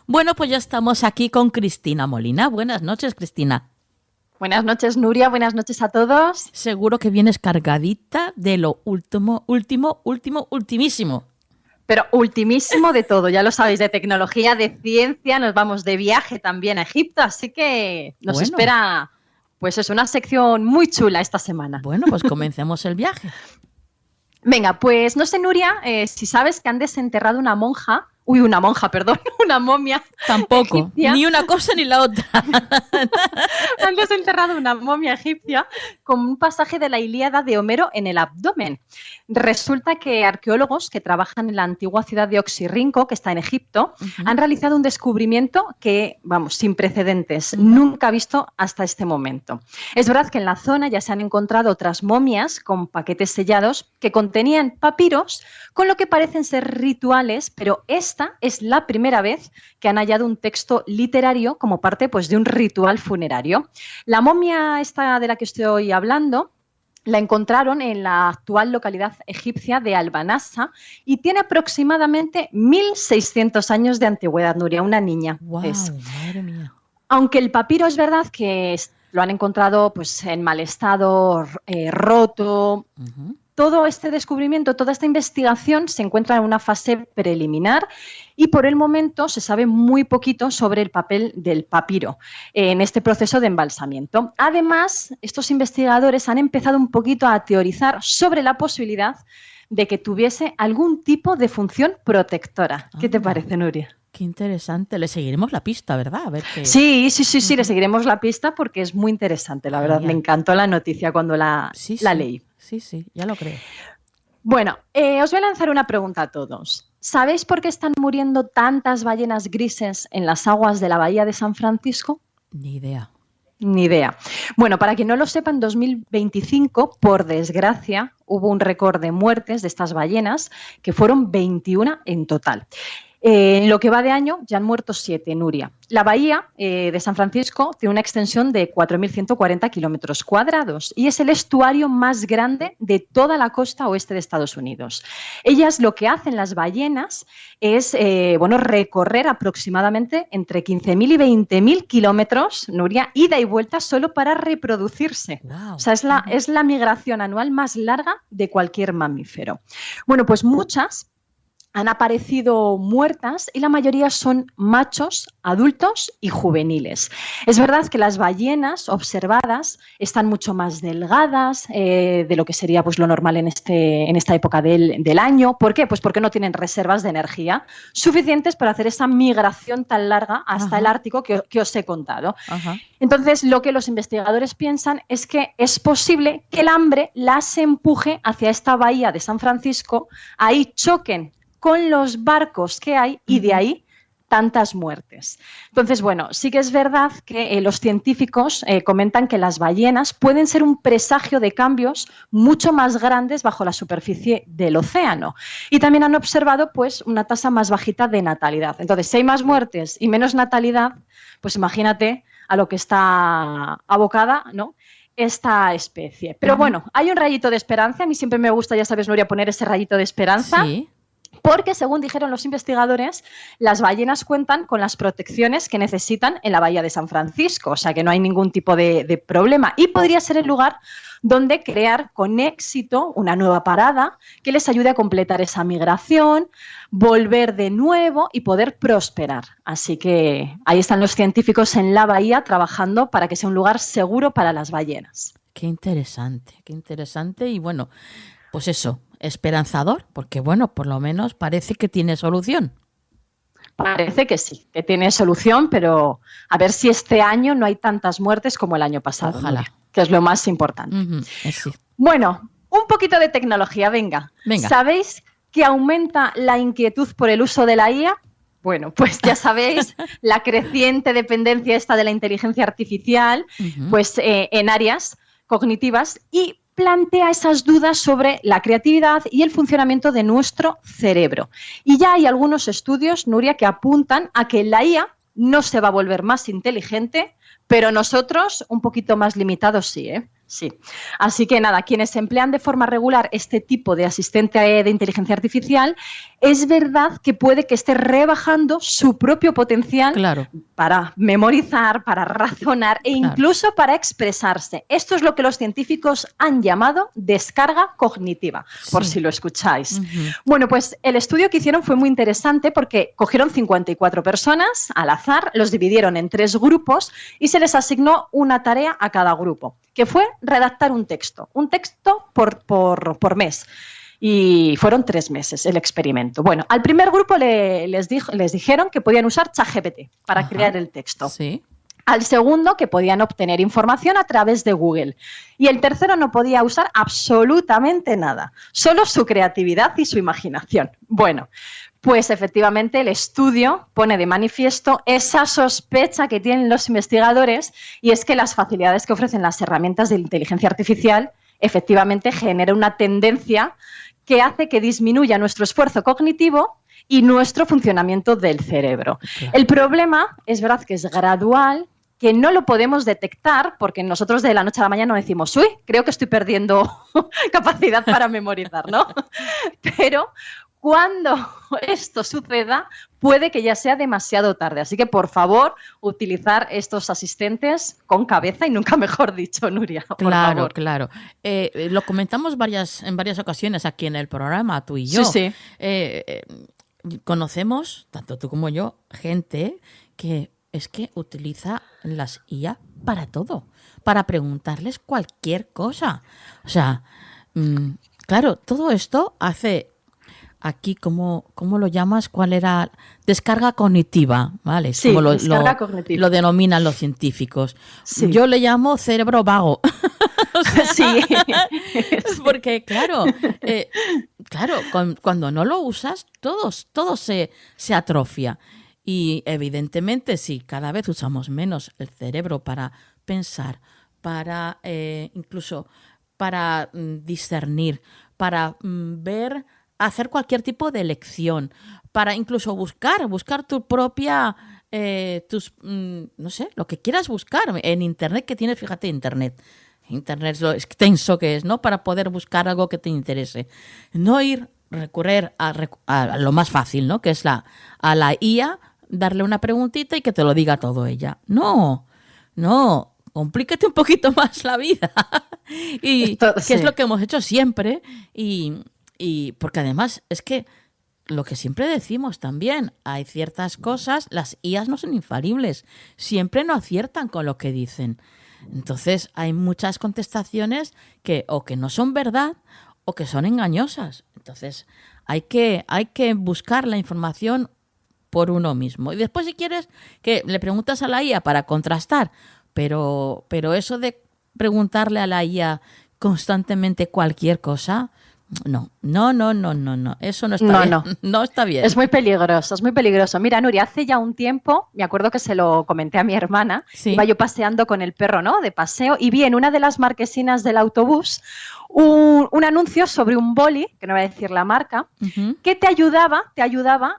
Bueno, pues ya estamos aquí con Cristina Molina. Buenas noches, Cristina. Buenas noches, Nuria. Buenas noches a todos. Seguro que vienes cargadita de lo ultimísimo. Pero ultimísimo de todo, ya lo sabéis, de tecnología, de ciencia, nos vamos de viaje también a Egipto, así que nos espera, pues es una sección muy chula esta semana. Bueno, pues comencemos el viaje. Venga, pues no sé, Nuria, si sabes que han desenterrado una momia. Tampoco, egipcia. Ni una cosa ni la otra. Han desenterrado una momia egipcia con un pasaje de la Ilíada de Homero en el abdomen. Resulta que arqueólogos que trabajan en la antigua ciudad de Oxirrinco, que está en Egipto, han realizado un descubrimiento que, sin precedentes, nunca visto hasta este momento. Es verdad que en la zona ya se han encontrado otras momias con paquetes sellados que contenían papiros con lo que parecen ser rituales, pero esta es la primera vez que han hallado un texto literario como parte de un ritual funerario. La momia esta de la que estoy hablando la encontraron en la actual localidad egipcia de Albanasa y tiene aproximadamente 1.600 años de antigüedad, Nuria, una niña. Wow, madre mía. Aunque el papiro es verdad que lo han encontrado en mal estado, roto. Todo este descubrimiento, toda esta investigación se encuentra en una fase preliminar y por el momento se sabe muy poquito sobre el papel del papiro en este proceso de embalsamiento. Además, estos investigadores han empezado un poquito a teorizar sobre la posibilidad de que tuviese algún tipo de función protectora. ¿Qué te parece, Nuria? Qué interesante. Le seguiremos la pista, ¿verdad? A ver qué... Sí, le seguiremos la pista porque es muy interesante, la verdad. Genial. Me encantó la noticia cuando la leí. Sí, ya lo creo. Bueno, os voy a lanzar una pregunta a todos. ¿Sabéis por qué están muriendo tantas ballenas grises en las aguas de la bahía de San Francisco? Ni idea. Ni idea. Bueno, para quien no lo sepa, en 2025, por desgracia, hubo un récord de muertes de estas ballenas, que fueron 21 en total. En lo que va de año ya han muerto 7, Nuria. La bahía de San Francisco tiene una extensión de 4.140 kilómetros cuadrados y es el estuario más grande de toda la costa oeste de Estados Unidos. Ellas, lo que hacen las ballenas es recorrer aproximadamente entre 15.000 y 20.000 kilómetros, Nuria, ida y vuelta solo para reproducirse. Wow. O sea, es la migración anual más larga de cualquier mamífero. Bueno, pues muchas han aparecido muertas y la mayoría son machos, adultos y juveniles. Es verdad que las ballenas observadas están mucho más delgadas de lo que sería pues, lo normal en esta época del año. ¿Por qué? Pues porque no tienen reservas de energía suficientes para hacer esa migración tan larga hasta el Ártico que os he contado. Entonces, lo que los investigadores piensan es que es posible que el hambre las empuje hacia esta bahía de San Francisco, ahí choquen con los barcos que hay y de ahí tantas muertes. Entonces, bueno, sí que es verdad que los científicos comentan que las ballenas pueden ser un presagio de cambios mucho más grandes bajo la superficie del océano. Y también han observado pues, una tasa más bajita de natalidad. Entonces, si hay más muertes y menos natalidad, pues imagínate a lo que está abocada, ¿no?, esta especie. Pero bueno, hay un rayito de esperanza. A mí siempre me gusta, ya sabes, Nuria, poner ese rayito de esperanza. Sí. Porque, según dijeron los investigadores, las ballenas cuentan con las protecciones que necesitan en la bahía de San Francisco, o sea que no hay ningún tipo de problema y podría ser el lugar donde crear con éxito una nueva parada que les ayude a completar esa migración, volver de nuevo y poder prosperar. Así que ahí están los científicos en la bahía trabajando para que sea un lugar seguro para las ballenas. Qué interesante y bueno, pues eso, esperanzador, porque bueno, por lo menos parece que tiene solución. Parece que sí, que tiene solución, pero a ver si este año no hay tantas muertes como el año pasado. Ojalá. Nuria, que es lo más importante. Sí. Bueno, un poquito de tecnología, venga. ¿Sabéis que aumenta la inquietud por el uso de la IA? Bueno, pues ya sabéis, la creciente dependencia esta de la inteligencia artificial, pues en áreas cognitivas y plantea esas dudas sobre la creatividad y el funcionamiento de nuestro cerebro. Y ya hay algunos estudios, Nuria, que apuntan a que la IA no se va a volver más inteligente, pero nosotros un poquito más limitados sí, ¿eh? Sí. Así que nada, quienes emplean de forma regular este tipo de asistente de inteligencia artificial, es verdad que puede que esté rebajando su propio potencial para memorizar, para razonar e incluso para expresarse. Esto es lo que los científicos han llamado descarga cognitiva, por si lo escucháis. Bueno, pues el estudio que hicieron fue muy interesante porque cogieron 54 personas al azar, los dividieron en 3 grupos y se les asignó una tarea a cada grupo, que fue redactar un texto por mes. Y fueron 3 meses el experimento. Bueno, al primer grupo les dijeron que podían usar ChatGPT para crear el texto. Sí. Al segundo, que podían obtener información a través de Google. Y el tercero no podía usar absolutamente nada, solo su creatividad y su imaginación. Bueno, pues efectivamente el estudio pone de manifiesto esa sospecha que tienen los investigadores y es que las facilidades que ofrecen las herramientas de inteligencia artificial efectivamente genera una tendencia que hace que disminuya nuestro esfuerzo cognitivo y nuestro funcionamiento del cerebro. El problema es verdad que es gradual, que no lo podemos detectar porque nosotros de la noche a la mañana no decimos, uy, creo que estoy perdiendo capacidad para memorizar, ¿no? Pero cuando esto suceda, puede que ya sea demasiado tarde. Así que, por favor, utilizar estos asistentes con cabeza y nunca mejor dicho, Nuria. Por favor. Claro. Lo comentamos en varias ocasiones aquí en el programa, tú y yo. Sí. Conocemos, tanto tú como yo, gente que es que utiliza las IA para todo, para preguntarles cualquier cosa. O sea, claro, todo esto hace... Aquí, ¿cómo lo llamas? ¿Cuál era? Descarga cognitiva, ¿vale? Sí, como descarga cognitiva. Lo denominan los científicos. Sí. Yo le llamo cerebro vago. O sea, sí. Porque, claro, cuando no lo usas, todo se atrofia. Y, evidentemente, si cada vez usamos menos el cerebro para pensar, para incluso para discernir, para ver, hacer cualquier tipo de elección, para incluso buscar tu propia, no sé, lo que quieras buscar en Internet, que tienes, fíjate, Internet es lo extenso que es, ¿no? Para poder buscar algo que te interese. No recurrir a lo más fácil, ¿no? Que es a la IA, darle una preguntita y que te lo diga todo ella. No, complícate un poquito más la vida. Y que es lo que hemos hecho siempre. Y porque además es que lo que siempre decimos también, hay ciertas cosas, las IAs no son infalibles, siempre no aciertan con lo que dicen. Entonces hay muchas contestaciones que o que no son verdad o que son engañosas. Entonces hay que buscar la información por uno mismo. Y después, si quieres, que le preguntas a la IA para contrastar, pero eso de preguntarle a la IA constantemente cualquier cosa, no. Eso no está bien. No está bien. Es muy peligroso. Mira, Nuria, hace ya un tiempo, me acuerdo que se lo comenté a mi hermana, iba yo paseando con el perro, ¿no? De paseo, y vi en una de las marquesinas del autobús un anuncio sobre un boli, que no voy a decir la marca, que te ayudaba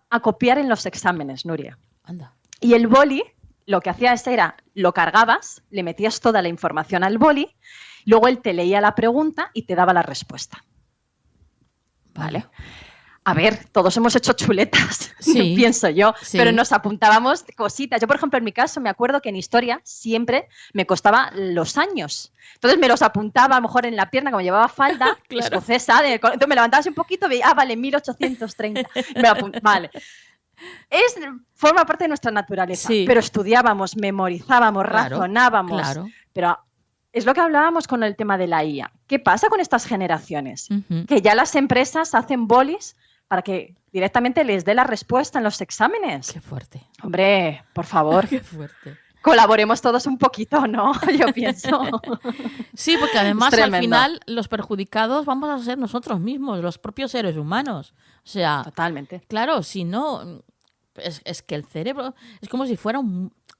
a copiar en los exámenes, Nuria. Anda. Y el boli, lo que hacías era, lo cargabas, le metías toda la información al boli, luego él te leía la pregunta y te daba la respuesta. ¿Vale? A ver, todos hemos hecho chuletas, pienso yo, pero nos apuntábamos cositas. Yo, por ejemplo, en mi caso, me acuerdo que en historia siempre me costaba los años. Entonces me los apuntaba a lo mejor en la pierna, como llevaba falda, escocesa. Entonces me levantaba así un poquito y veía, vale, 1830. Vale. Forma parte de nuestra naturaleza, pero estudiábamos, memorizábamos, razonábamos. Claro. Pero es lo que hablábamos con el tema de la IA. ¿Qué pasa con estas generaciones? Que ya las empresas hacen bolis para que directamente les dé la respuesta en los exámenes. Qué fuerte. Hombre, por favor. Qué fuerte. Colaboremos todos un poquito, ¿no? Yo pienso. Sí, porque además al final los perjudicados vamos a ser nosotros mismos, los propios seres humanos. O sea, totalmente. Claro, si no, es que el cerebro es como si fuera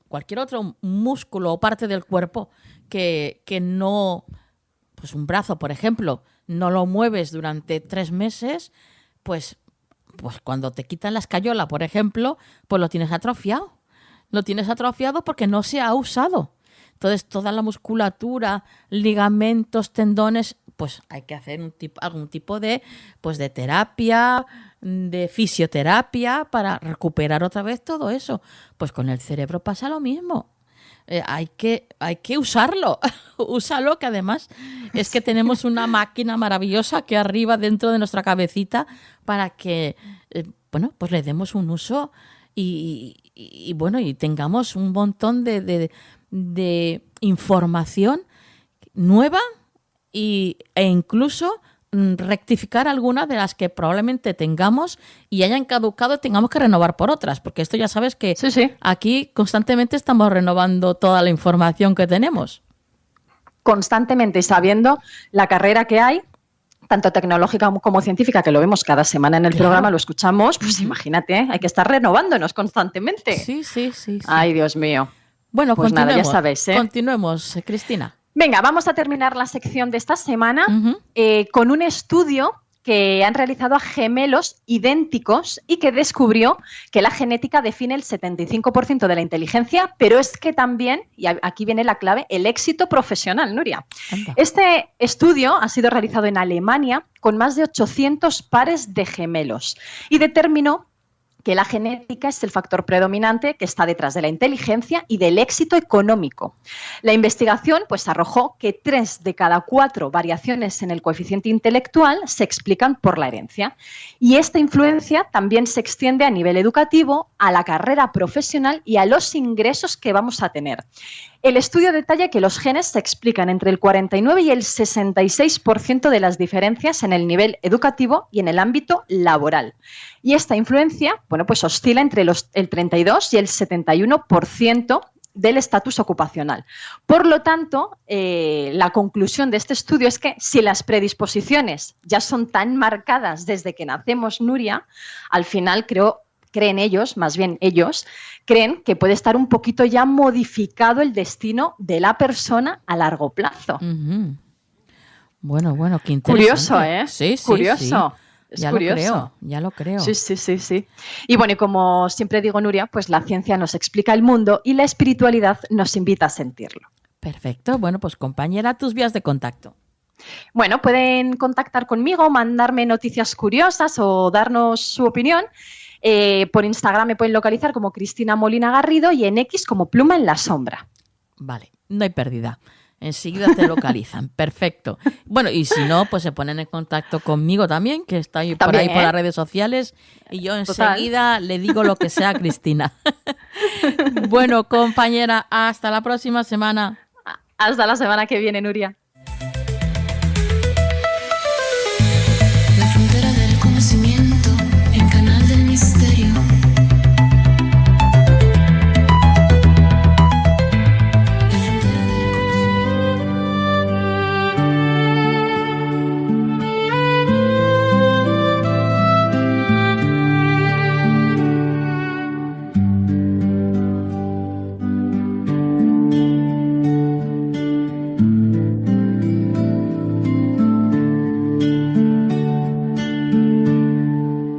cualquier otro músculo o parte del cuerpo que no, pues un brazo, por ejemplo, no lo mueves durante 3 meses, pues cuando te quitan la escayola, por ejemplo, pues lo tienes atrofiado. Lo tienes atrofiado porque no se ha usado. Entonces, toda la musculatura, ligamentos, tendones, pues hay que hacer algún tipo de terapia, de fisioterapia para recuperar otra vez todo eso. Pues con el cerebro pasa lo mismo. Hay que usarlo. Úsalo, que además es que tenemos una máquina maravillosa aquí arriba dentro de nuestra cabecita para que, pues le demos un uso y tengamos un montón de información nueva e incluso rectificar algunas de las que probablemente tengamos y hayan caducado y tengamos que renovar por otras, porque esto ya sabes que aquí constantemente estamos renovando toda la información que tenemos. Constantemente, y sabiendo la carrera que hay, tanto tecnológica como científica, que lo vemos cada semana en el programa, lo escuchamos, pues imagínate, hay que estar renovándonos constantemente. Sí. Ay, Dios mío. Bueno, pues nada, ya sabéis. Continuemos, Cristina. Venga, vamos a terminar la sección de esta semana con un estudio que han realizado a gemelos idénticos y que descubrió que la genética define el 75% de la inteligencia, pero es que también, y aquí viene la clave, el éxito profesional, Nuria. Anda. Este estudio ha sido realizado en Alemania con más de 800 pares de gemelos y determinó que la genética es el factor predominante que está detrás de la inteligencia y del éxito económico. La investigación pues arrojó que 3 de cada 4 variaciones en el coeficiente intelectual se explican por la herencia. Y esta influencia también se extiende a nivel educativo, a la carrera profesional y a los ingresos que vamos a tener. El estudio detalla que los genes se explican entre el 49 y el 66% de las diferencias en el nivel educativo y en el ámbito laboral. Y esta influencia, pues oscila entre el 32 y el 71% del estatus ocupacional. Por lo tanto, la conclusión de este estudio es que si las predisposiciones ya son tan marcadas desde que nacemos, Nuria, al final creo creen ellos, más bien ellos, creen que puede estar un poquito ya modificado el destino de la persona a largo plazo. Bueno, qué interesante. Curioso, ¿eh? Sí, curioso. Sí. Es curioso. Ya lo creo. Sí. Y bueno, y como siempre digo, Nuria, pues la ciencia nos explica el mundo y la espiritualidad nos invita a sentirlo. Perfecto. Bueno, pues compañera, tus vías de contacto. Bueno, pueden contactar conmigo, mandarme noticias curiosas o darnos su opinión. Por Instagram me pueden localizar como Cristina Molina Garrido y en X como Pluma en la Sombra. Vale, no hay pérdida. Enseguida te localizan. Perfecto. Bueno, y si no, pues se ponen en contacto conmigo también, que estoy por ahí por las redes sociales, y yo enseguida le digo lo que sea a Cristina. Bueno, compañera, hasta la próxima semana. Hasta la semana que viene, Nuria. La frontera del conocimiento en Canal del Misterio.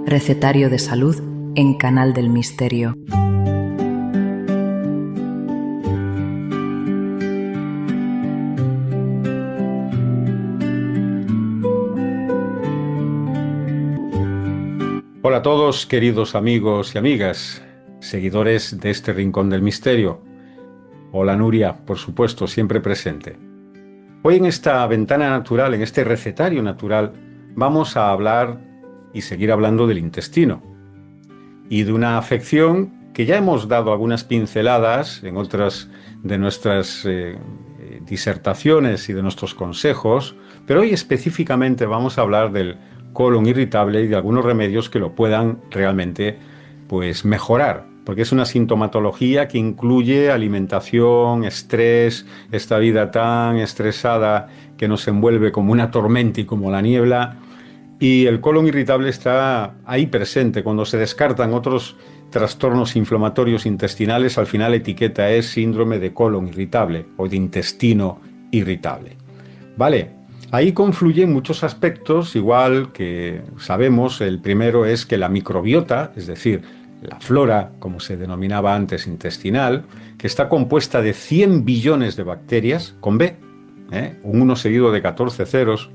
Recetario de salud en Canal del Misterio. Hola a todos, queridos amigos y amigas, seguidores de este Rincón del Misterio. Hola Nuria, por supuesto, siempre presente. Hoy en esta ventana natural, en este recetario natural, vamos a hablar y seguir hablando del intestino y de una afección que ya hemos dado algunas pinceladas en otras de nuestras disertaciones y de nuestros consejos, pero hoy específicamente vamos a hablar del colon irritable y de algunos remedios que lo puedan realmente pues mejorar, porque es una sintomatología que incluye alimentación, estrés, esta vida tan estresada que nos envuelve como una tormenta y como la niebla. Y el colon irritable está ahí presente. Cuando se descartan otros trastornos inflamatorios intestinales, al final la etiqueta es síndrome de colon irritable o de intestino irritable. Vale, ahí confluyen muchos aspectos, igual que sabemos, el primero es que la microbiota, es decir, la flora, como se denominaba antes, intestinal, que está compuesta de 100 billones de bacterias, con B, un 1 seguido de 14 ceros,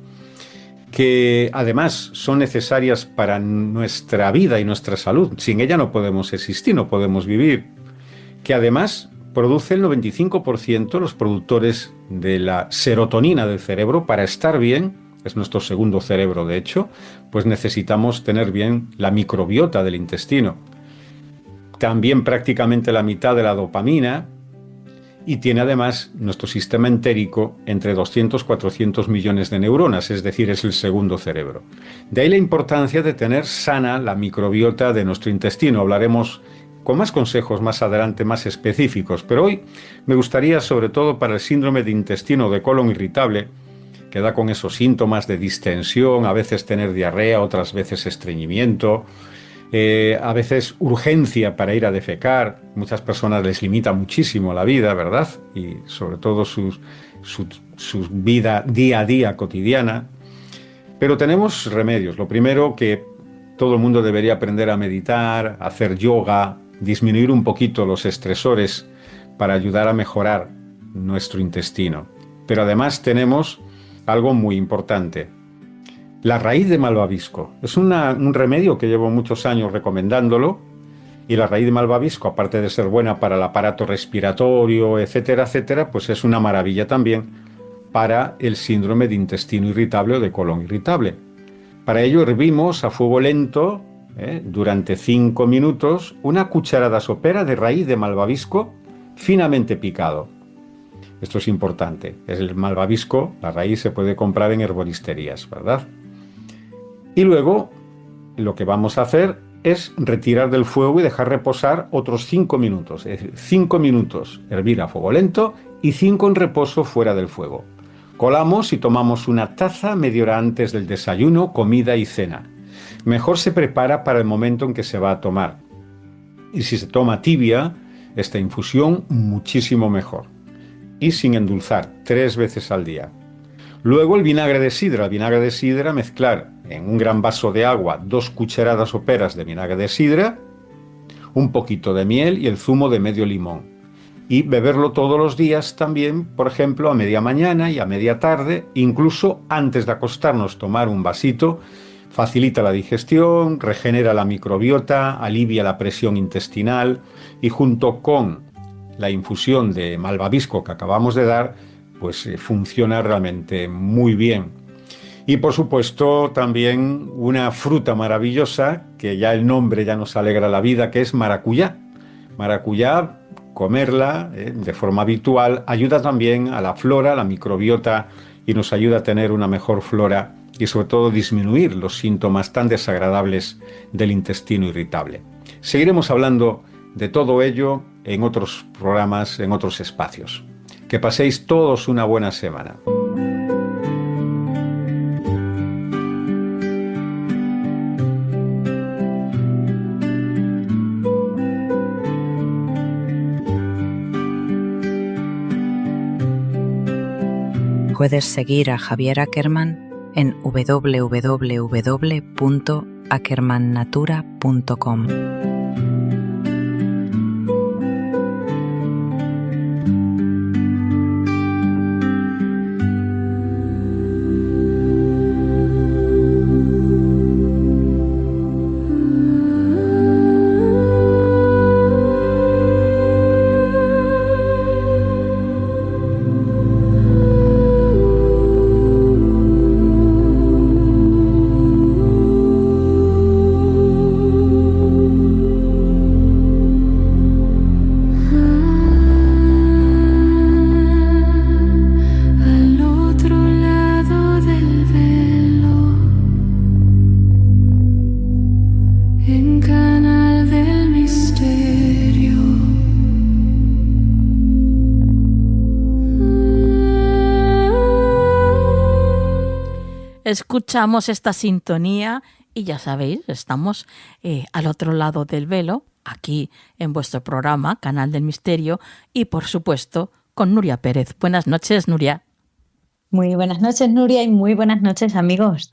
que además son necesarias para nuestra vida y nuestra salud. Sin ella no podemos existir, no podemos vivir. Que además produce el 95% los productores de la serotonina del cerebro. Para estar bien, es nuestro segundo cerebro de hecho, pues necesitamos tener bien la microbiota del intestino. También prácticamente la mitad de la dopamina. Y tiene además nuestro sistema entérico entre 200 y 400 millones de neuronas, es decir, es el segundo cerebro. De ahí la importancia de tener sana la microbiota de nuestro intestino. Hablaremos con más consejos más adelante, más específicos, pero hoy me gustaría, sobre todo para el síndrome de intestino de colon irritable, que da con esos síntomas de distensión, a veces tener diarrea, otras veces estreñimiento, a veces urgencia para ir a defecar. Muchas personas les limita muchísimo la vida, ¿verdad? Y sobre todo su vida día a día cotidiana. Pero tenemos remedios. Lo primero, que todo el mundo debería aprender a meditar, a hacer yoga, disminuir un poquito los estresores para ayudar a mejorar nuestro intestino. Pero además tenemos algo muy importante. La raíz de malvavisco. Es un remedio que llevo muchos años recomendándolo, y la raíz de malvavisco, aparte de ser buena para el aparato respiratorio, etcétera, etcétera, pues es una maravilla también para el síndrome de intestino irritable o de colon irritable. Para ello hervimos a fuego lento durante 5 minutos una cucharada sopera de raíz de malvavisco finamente picado. Esto es importante. El malvavisco, la raíz, se puede comprar en herboristerías, ¿verdad? Y luego lo que vamos a hacer es retirar del fuego y dejar reposar otros 5 minutos. Es decir, 5 minutos hervir a fuego lento y 5 en reposo fuera del fuego. Colamos y tomamos una taza media hora antes del desayuno, comida y cena. Mejor se prepara para el momento en que se va a tomar. Y si se toma tibia, esta infusión, muchísimo mejor. Y sin endulzar, 3 veces al día. Luego el vinagre de sidra. El vinagre de sidra, mezclar en un gran vaso de agua 2 cucharadas soperas de vinagre de sidra, un poquito de miel y el zumo de medio limón. Y beberlo todos los días también, por ejemplo, a media mañana y a media tarde, incluso antes de acostarnos, tomar un vasito. Facilita la digestión, regenera la microbiota, alivia la presión intestinal y junto con la infusión de malvavisco que acabamos de dar, pues funciona realmente muy bien. Y por supuesto también una fruta maravillosa, que ya el nombre ya nos alegra la vida, que es maracuyá. Maracuyá, comerla de forma habitual, ayuda también a la flora, a la microbiota y nos ayuda a tener una mejor flora y sobre todo disminuir los síntomas tan desagradables del intestino irritable. Seguiremos hablando de todo ello en otros programas, en otros espacios. Que paséis todos una buena semana. Puedes seguir a Javier Ackerman en www.ackermannatura.com. Escuchamos esta sintonía y ya sabéis, estamos al otro lado del velo, aquí en vuestro programa, Canal del Misterio, y por supuesto con Nuria Pérez. Buenas noches, Nuria. Muy buenas noches, Nuria, y muy buenas noches, amigos.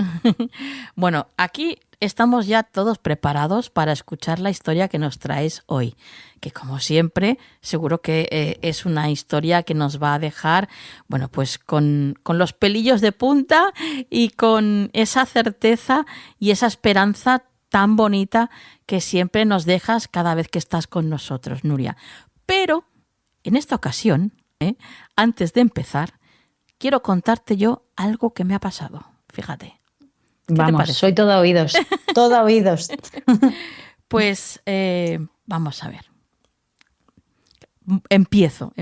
Bueno, aquí estamos ya todos preparados para escuchar la historia que nos traes hoy, que como siempre, seguro que es una historia que nos va a dejar, bueno, pues con los pelillos de punta y con esa certeza y esa esperanza tan bonita que siempre nos dejas cada vez que estás con nosotros, Nuria. Pero en esta ocasión, antes de empezar, quiero contarte yo algo que me ha pasado. Fíjate. Vamos, soy todo oídos, todo oídos. Pues vamos a ver. Empiezo.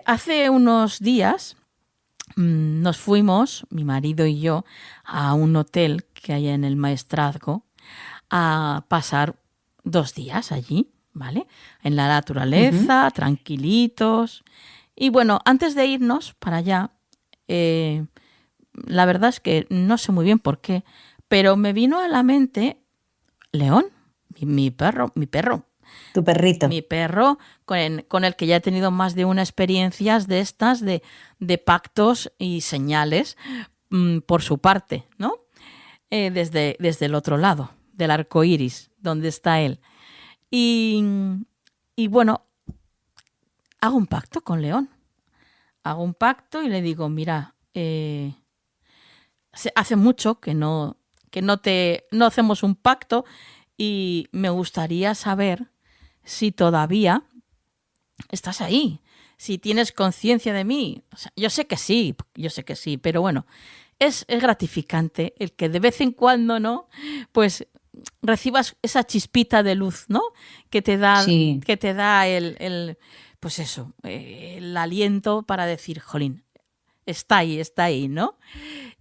Hace unos días nos fuimos, mi marido y yo, a un hotel que hay en el Maestrazgo a pasar 2 días allí, ¿vale? En la naturaleza, tranquilitos. Y bueno, antes de irnos para allá, la verdad es que no sé muy bien por qué, pero me vino a la mente León, mi perro. Tu perrito. Mi perro, con el que ya he tenido más de una experiencia de estas, de pactos y señales por su parte, ¿no? Desde el otro lado, del arco iris, donde está él. Y bueno, hago un pacto con León. Hago un pacto y le digo, mira, hace mucho que no hacemos un pacto y me gustaría saber si todavía estás ahí, si tienes conciencia de mí. O sea, yo sé que sí, pero bueno, es gratificante el que de vez en cuando, ¿no? Pues recibas esa chispita de luz, ¿no? Que te da, sí, que te da pues eso, el aliento para decir, jolín, está ahí, ¿no?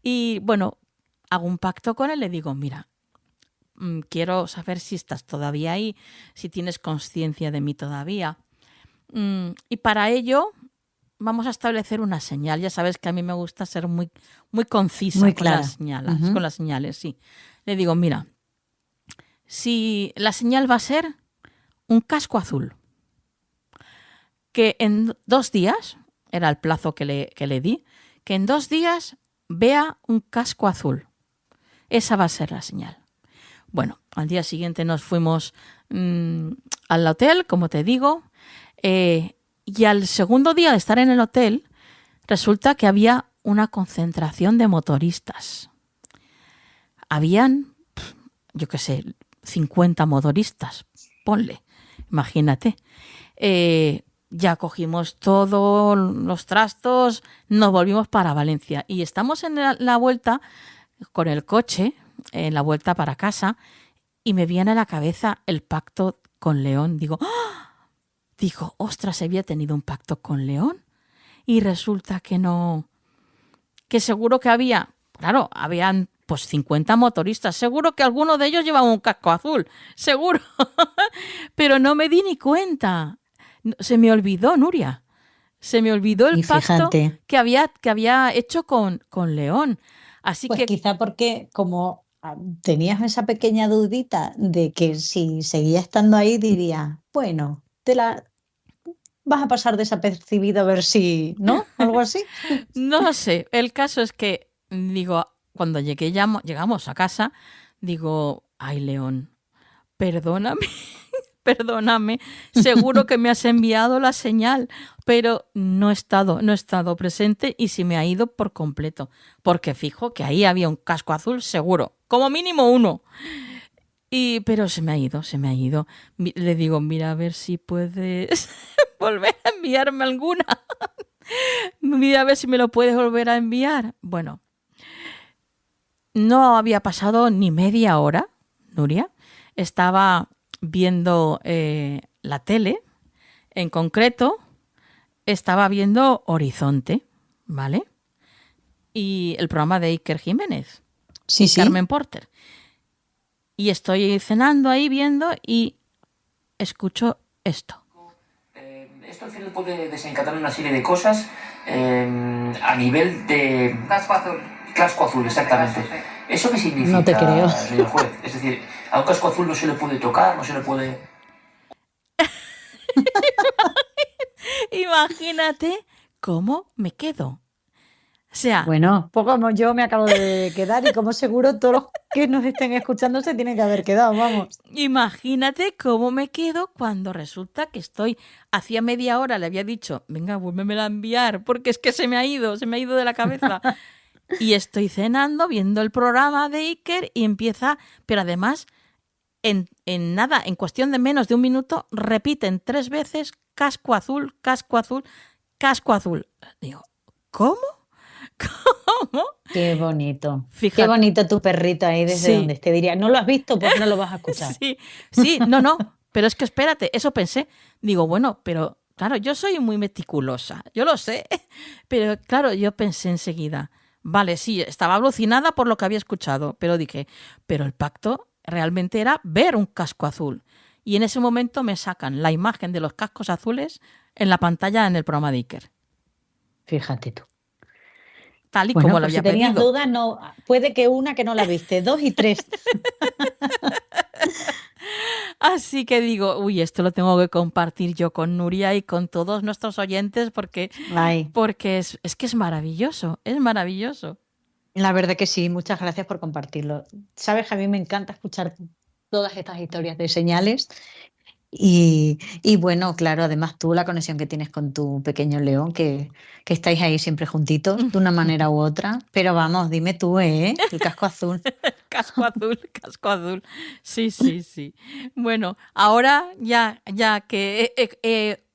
Y bueno, hago un pacto con él, le digo, mira, quiero saber si estás todavía ahí, si tienes conciencia de mí todavía. Y para ello vamos a establecer una señal. Ya sabes que a mí me gusta ser muy, muy concisa, muy clara con las señales, con las señales, sí. Le digo, mira, si la señal va a ser un casco azul. Que en 2 días, era el plazo que le di, que en 2 días vea un casco azul. Esa va a ser la señal. Bueno, al día siguiente nos fuimos al hotel, como te digo, y al segundo día de estar en el hotel, resulta que había una concentración de motoristas. Habían, yo qué sé, 50 motoristas, ponle, imagínate. Ya cogimos todos los trastos, nos volvimos para Valencia y estamos en la vuelta con el coche, en la vuelta para casa, y me viene a la cabeza el pacto con León. Digo, ostras, había tenido un pacto con León y resulta que no, que seguro que habían pues 50 motoristas, seguro que alguno de ellos llevaba un casco azul, seguro, pero no me di ni cuenta. Se me olvidó, Nuria. Se me olvidó el pacto que había hecho con León. Así pues que quizá porque como tenías esa pequeña dudita de que si seguía estando ahí diría, bueno, vas a pasar desapercibido a ver si, ¿no? Algo así. No sé. El caso es que, digo, cuando llegamos a casa, digo, ay, León, perdóname. Perdóname, seguro que me has enviado la señal, pero no he estado presente y se me ha ido por completo, porque fijo que ahí había un casco azul seguro, como mínimo uno. Pero se me ha ido. Le digo, mira, a ver si puedes volver a enviarme alguna. Mira, a ver si me lo puedes volver a enviar. Bueno, no había pasado ni media hora, Nuria. Estaba viendo la tele, en concreto estaba viendo Horizonte, ¿vale? Y el programa de Iker Jiménez, sí. Carmen Porter. Y estoy cenando ahí viendo y escucho esto. Esto al final puede desencadenar una serie de cosas a nivel de... Casco azul. Casco azul, exactamente. ¿Eso qué significa, no te creo, señor juez? Es decir, a un casco azul no se le puede tocar, no se le puede... Imagínate cómo me quedo. O sea... Bueno, pues como yo me acabo de quedar y como seguro todos los que nos estén escuchando se tienen que haber quedado, vamos. Imagínate cómo me quedo cuando resulta que hacía media hora le había dicho, venga, vuélvemela a enviar, porque es que se me ha ido de la cabeza. Y estoy cenando, viendo el programa de Iker y empieza, pero además, en nada, en cuestión de menos de un minuto, repiten 3 veces casco azul, casco azul, casco azul. Digo, ¿cómo? ¿Cómo? Qué bonito. Fíjate. Qué bonito tu perrito ahí desde donde te diría, ¿no lo has visto? Pues no lo vas a escuchar. Sí, no, pero es que espérate, eso pensé. Digo, bueno, pero claro, yo soy muy meticulosa, yo lo sé, pero claro, yo pensé enseguida, vale, sí, estaba alucinada por lo que había escuchado, pero dije, pero el pacto realmente era ver un casco azul. Y en ese momento me sacan la imagen de los cascos azules en la pantalla en el programa de Iker. Fíjate tú. Tal y como lo pues había si tenías pedido. dudas, no, puede que una que no la viste, 2 y 3. Así que digo, uy, esto lo tengo que compartir yo con Nuria y con todos nuestros oyentes porque es que es maravilloso, es maravilloso. La verdad que sí, muchas gracias por compartirlo. Sabes que a mí me encanta escuchar todas estas historias de señales y bueno, claro, además tú la conexión que tienes con tu pequeño León, que estáis ahí siempre juntitos de una manera u otra, pero vamos, dime tú, el casco azul. Casco azul, sí. Bueno, ahora ya que he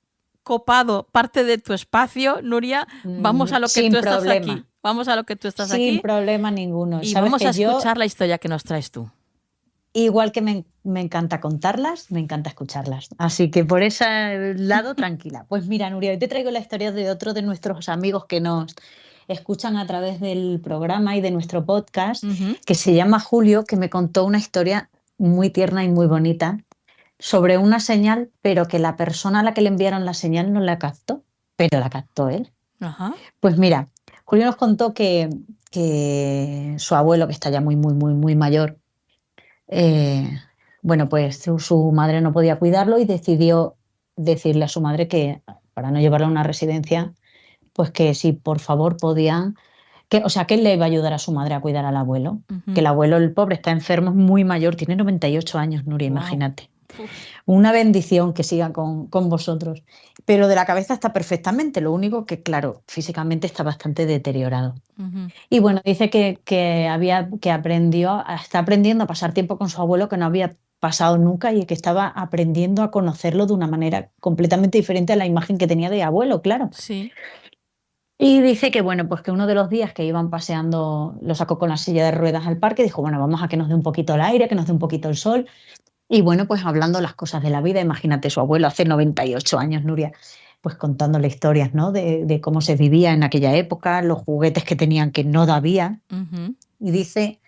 copado parte de tu espacio, Nuria, vamos a lo que tú estás aquí. Vamos a lo que tú estás aquí. Sin problema ninguno. Y vamos a escuchar la historia que nos traes tú. Igual que me encanta contarlas, me encanta escucharlas. Así que por ese lado, tranquila. Pues mira, Nuria, hoy te traigo la historia de otro de nuestros amigos que nos escuchan a través del programa y de nuestro podcast, que se llama Julio, que me contó una historia muy tierna y muy bonita sobre una señal, pero que la persona a la que le enviaron la señal no la captó, pero la captó él. Ajá. Pues mira, Julio nos contó que su abuelo, que está ya muy, muy, muy, muy mayor, Bueno, pues su madre no podía cuidarlo y decidió decirle a su madre que para no llevarlo a una residencia, pues que si por favor podían, que él le iba a ayudar a su madre a cuidar al abuelo, que el abuelo, el pobre, está enfermo, es muy mayor, tiene 98 años, Nuria, imagínate. Una bendición que siga con vosotros. Pero de la cabeza está perfectamente, lo único que, claro, físicamente está bastante deteriorado. Y bueno, dice que está aprendiendo a pasar tiempo con su abuelo que no había pasado nunca y que estaba aprendiendo a conocerlo de una manera completamente diferente a la imagen que tenía de abuelo, claro. Sí. Y dice que, bueno, pues que uno de los días que iban paseando, lo sacó con la silla de ruedas al parque, dijo, bueno, vamos a que nos dé un poquito el aire, que nos dé un poquito el sol. Y bueno, pues hablando las cosas de la vida, imagínate su abuelo hace 98 años, Nuria, pues contándole historias, ¿no? De cómo se vivía en aquella época, los juguetes que tenían que no había. Y dice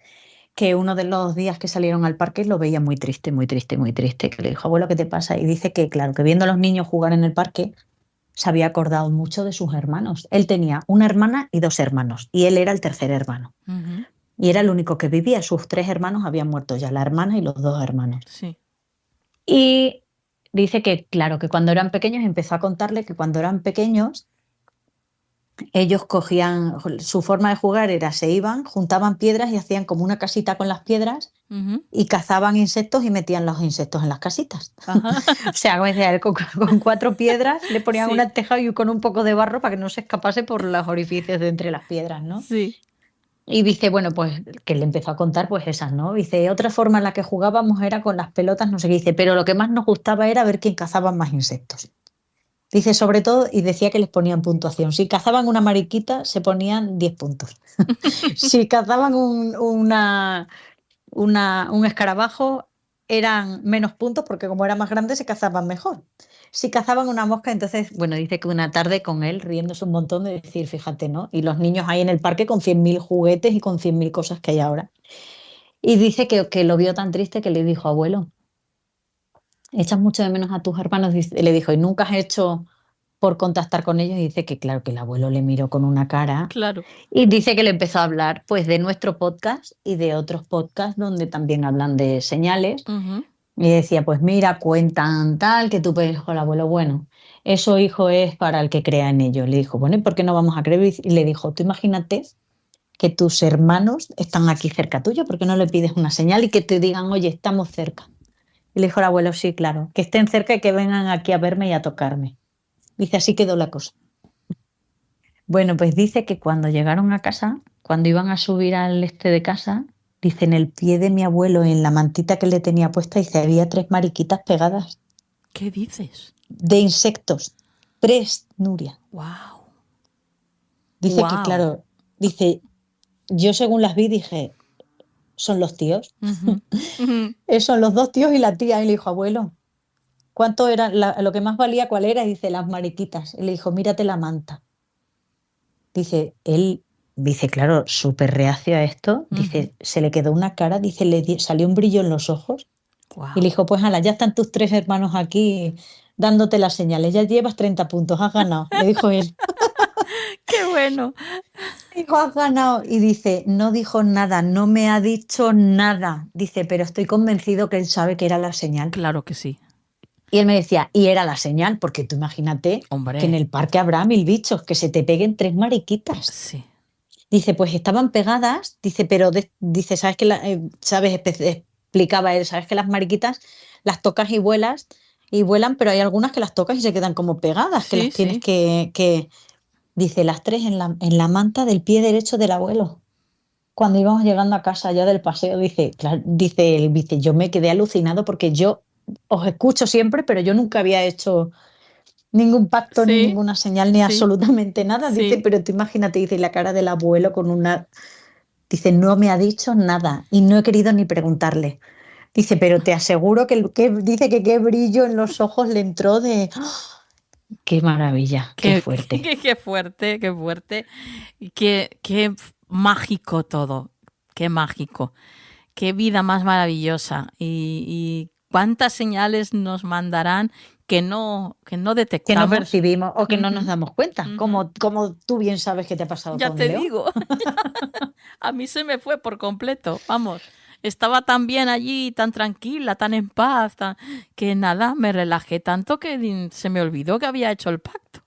que uno de los días que salieron al parque lo veía muy triste, muy triste, muy triste, que le dijo, abuelo, ¿qué te pasa? Y dice que, claro, que viendo a los niños jugar en el parque, se había acordado mucho de sus hermanos. Él tenía una hermana y 2 hermanos, y él era el tercer hermano. Y era el único que vivía. Sus 3 hermanos habían muerto ya, la hermana y los 2 hermanos. Sí. Y dice que, claro, que cuando eran pequeños, empezó a contarle que cuando eran pequeños, ellos cogían, su forma de jugar era, se iban, juntaban piedras y hacían como una casita con las piedras y cazaban insectos y metían los insectos en las casitas. O sea, como decía él, con 4 piedras le ponían una teja y con un poco de barro para que no se escapase por los orificios de entre las piedras, ¿no? Sí. Y dice, bueno, pues que le empezó a contar pues esas, ¿no? Dice, otra forma en la que jugábamos era con las pelotas, no sé qué, dice, pero lo que más nos gustaba era ver quién cazaba más insectos. Dice, sobre todo, y decía que les ponían puntuación. Si cazaban una mariquita, se ponían 10 puntos. Si cazaban un escarabajo, eran menos puntos porque como era más grande se cazaban mejor. Si cazaban una mosca, entonces, bueno, dice que una tarde con él riéndose un montón de decir, fíjate, ¿no? Y los niños ahí en el parque con 100.000 juguetes y con 100.000 cosas que hay ahora. Y dice que lo vio tan triste que le dijo, abuelo, echas mucho de menos a tus hermanos, le dijo, ¿y nunca has hecho por contactar con ellos? Y dice que claro, que el abuelo le miró con una cara. Claro. Y dice que le empezó a hablar pues de nuestro podcast y de otros podcasts donde también hablan de señales. Y decía, pues mira, cuentan tal, que tú puedes, dijo el abuelo, bueno, eso, hijo, es para el que crea en ello. Le dijo, bueno, ¿y por qué no vamos a creer? Y le dijo, tú imagínate que tus hermanos están aquí cerca tuyo, ¿por qué no le pides una señal y que te digan, oye, estamos cerca? Y le dijo el abuelo, sí, claro, que estén cerca y que vengan aquí a verme y a tocarme. Dice, así quedó la cosa. Bueno, pues dice que cuando llegaron a casa, cuando iban a subir al este de casa, dice, en el pie de mi abuelo, en la mantita que le tenía puesta, dice, había 3 mariquitas pegadas. ¿Qué dices? De insectos. 3, Nuria. Wow. Dice que, claro, dice, yo según las vi dije, son los tíos. Son los 2 tíos y la tía. Y le dijo, abuelo, ¿cuánto era? Lo que más valía, ¿cuál era? Y dice, las mariquitas. Y le dijo, mírate la manta. Dice, él, dice, claro, súper reacio a esto. Dice, se le quedó una cara, dice, salió un brillo en los ojos. Wow. Y le dijo, pues ala, ya están tus 3 hermanos aquí dándote las señales. Ya llevas 30 puntos, has ganado. Le dijo él. ¡Qué bueno! Dijo, has ganado. Y dice, no dijo nada, no me ha dicho nada. Dice, pero estoy convencido que él sabe que era la señal. Claro que sí. Y él me decía, y era la señal, porque tú imagínate que en el parque habrá 1000 bichos, que se te peguen 3 mariquitas. Sí. Dice, pues estaban pegadas, dice, pero dice, ¿sabes que explicaba él, sabes que las mariquitas las tocas y vuelan, pero hay algunas que las tocas y se quedan como pegadas, que las tienes que... Dice, las 3 en la manta del pie derecho del abuelo. Cuando íbamos llegando a casa ya del paseo, dice, yo me quedé alucinado porque yo os escucho siempre, pero yo nunca había hecho ningún pacto, ni ninguna señal, ni absolutamente nada. Dice, pero tú imagínate, dice, la cara del abuelo con una... Dice, no me ha dicho nada y no he querido ni preguntarle. Dice, pero te aseguro dice que qué brillo en los ojos le entró de... ¡Oh! ¡Qué maravilla! ¡Qué fuerte! ¡Qué fuerte! ¡Qué fuerte! ¡Qué mágico todo! ¡Qué mágico! ¡Qué vida más maravillosa! Y cuántas señales nos mandarán que no detectamos. Que no percibimos o que no nos damos cuenta. Como tú bien sabes que te ha pasado ya con te Leo. digo. A mí se me fue por completo. Vamos. estaba tan bien allí, tan tranquila, tan en paz, que nada, me relajé tanto que se me olvidó que había hecho el pacto.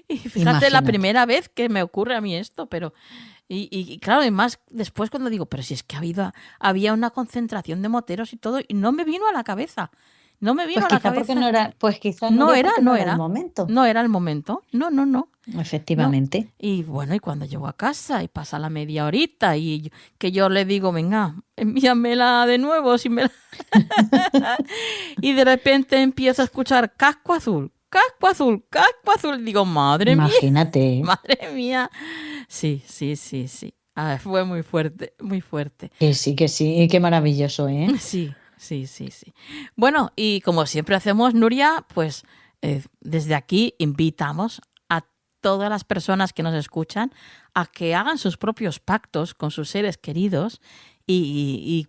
Y fíjate, Imagínate. la primera vez que me ocurre a mí esto, pero... Y claro, y más después cuando digo, pero si es que había una concentración de moteros y todo, y no me vino a la cabeza. No me vino Pues a la quizá cabeza. porque no era, pues quizás No era el momento. No era el momento. No. Efectivamente. No. Y bueno, y cuando llego a casa y pasa la media horita y que yo le digo, venga, envíamela de nuevo. Si me la... Y de repente empiezo a escuchar casco azul. Digo, madre Imagínate. mía. Madre mía. Sí. A ver, fue muy fuerte, muy fuerte. Que sí. Y qué maravilloso, ¿eh? Sí. Bueno, y como siempre hacemos, Nuria, pues desde aquí invitamos a todas las personas que nos escuchan a que hagan sus propios pactos con sus seres queridos y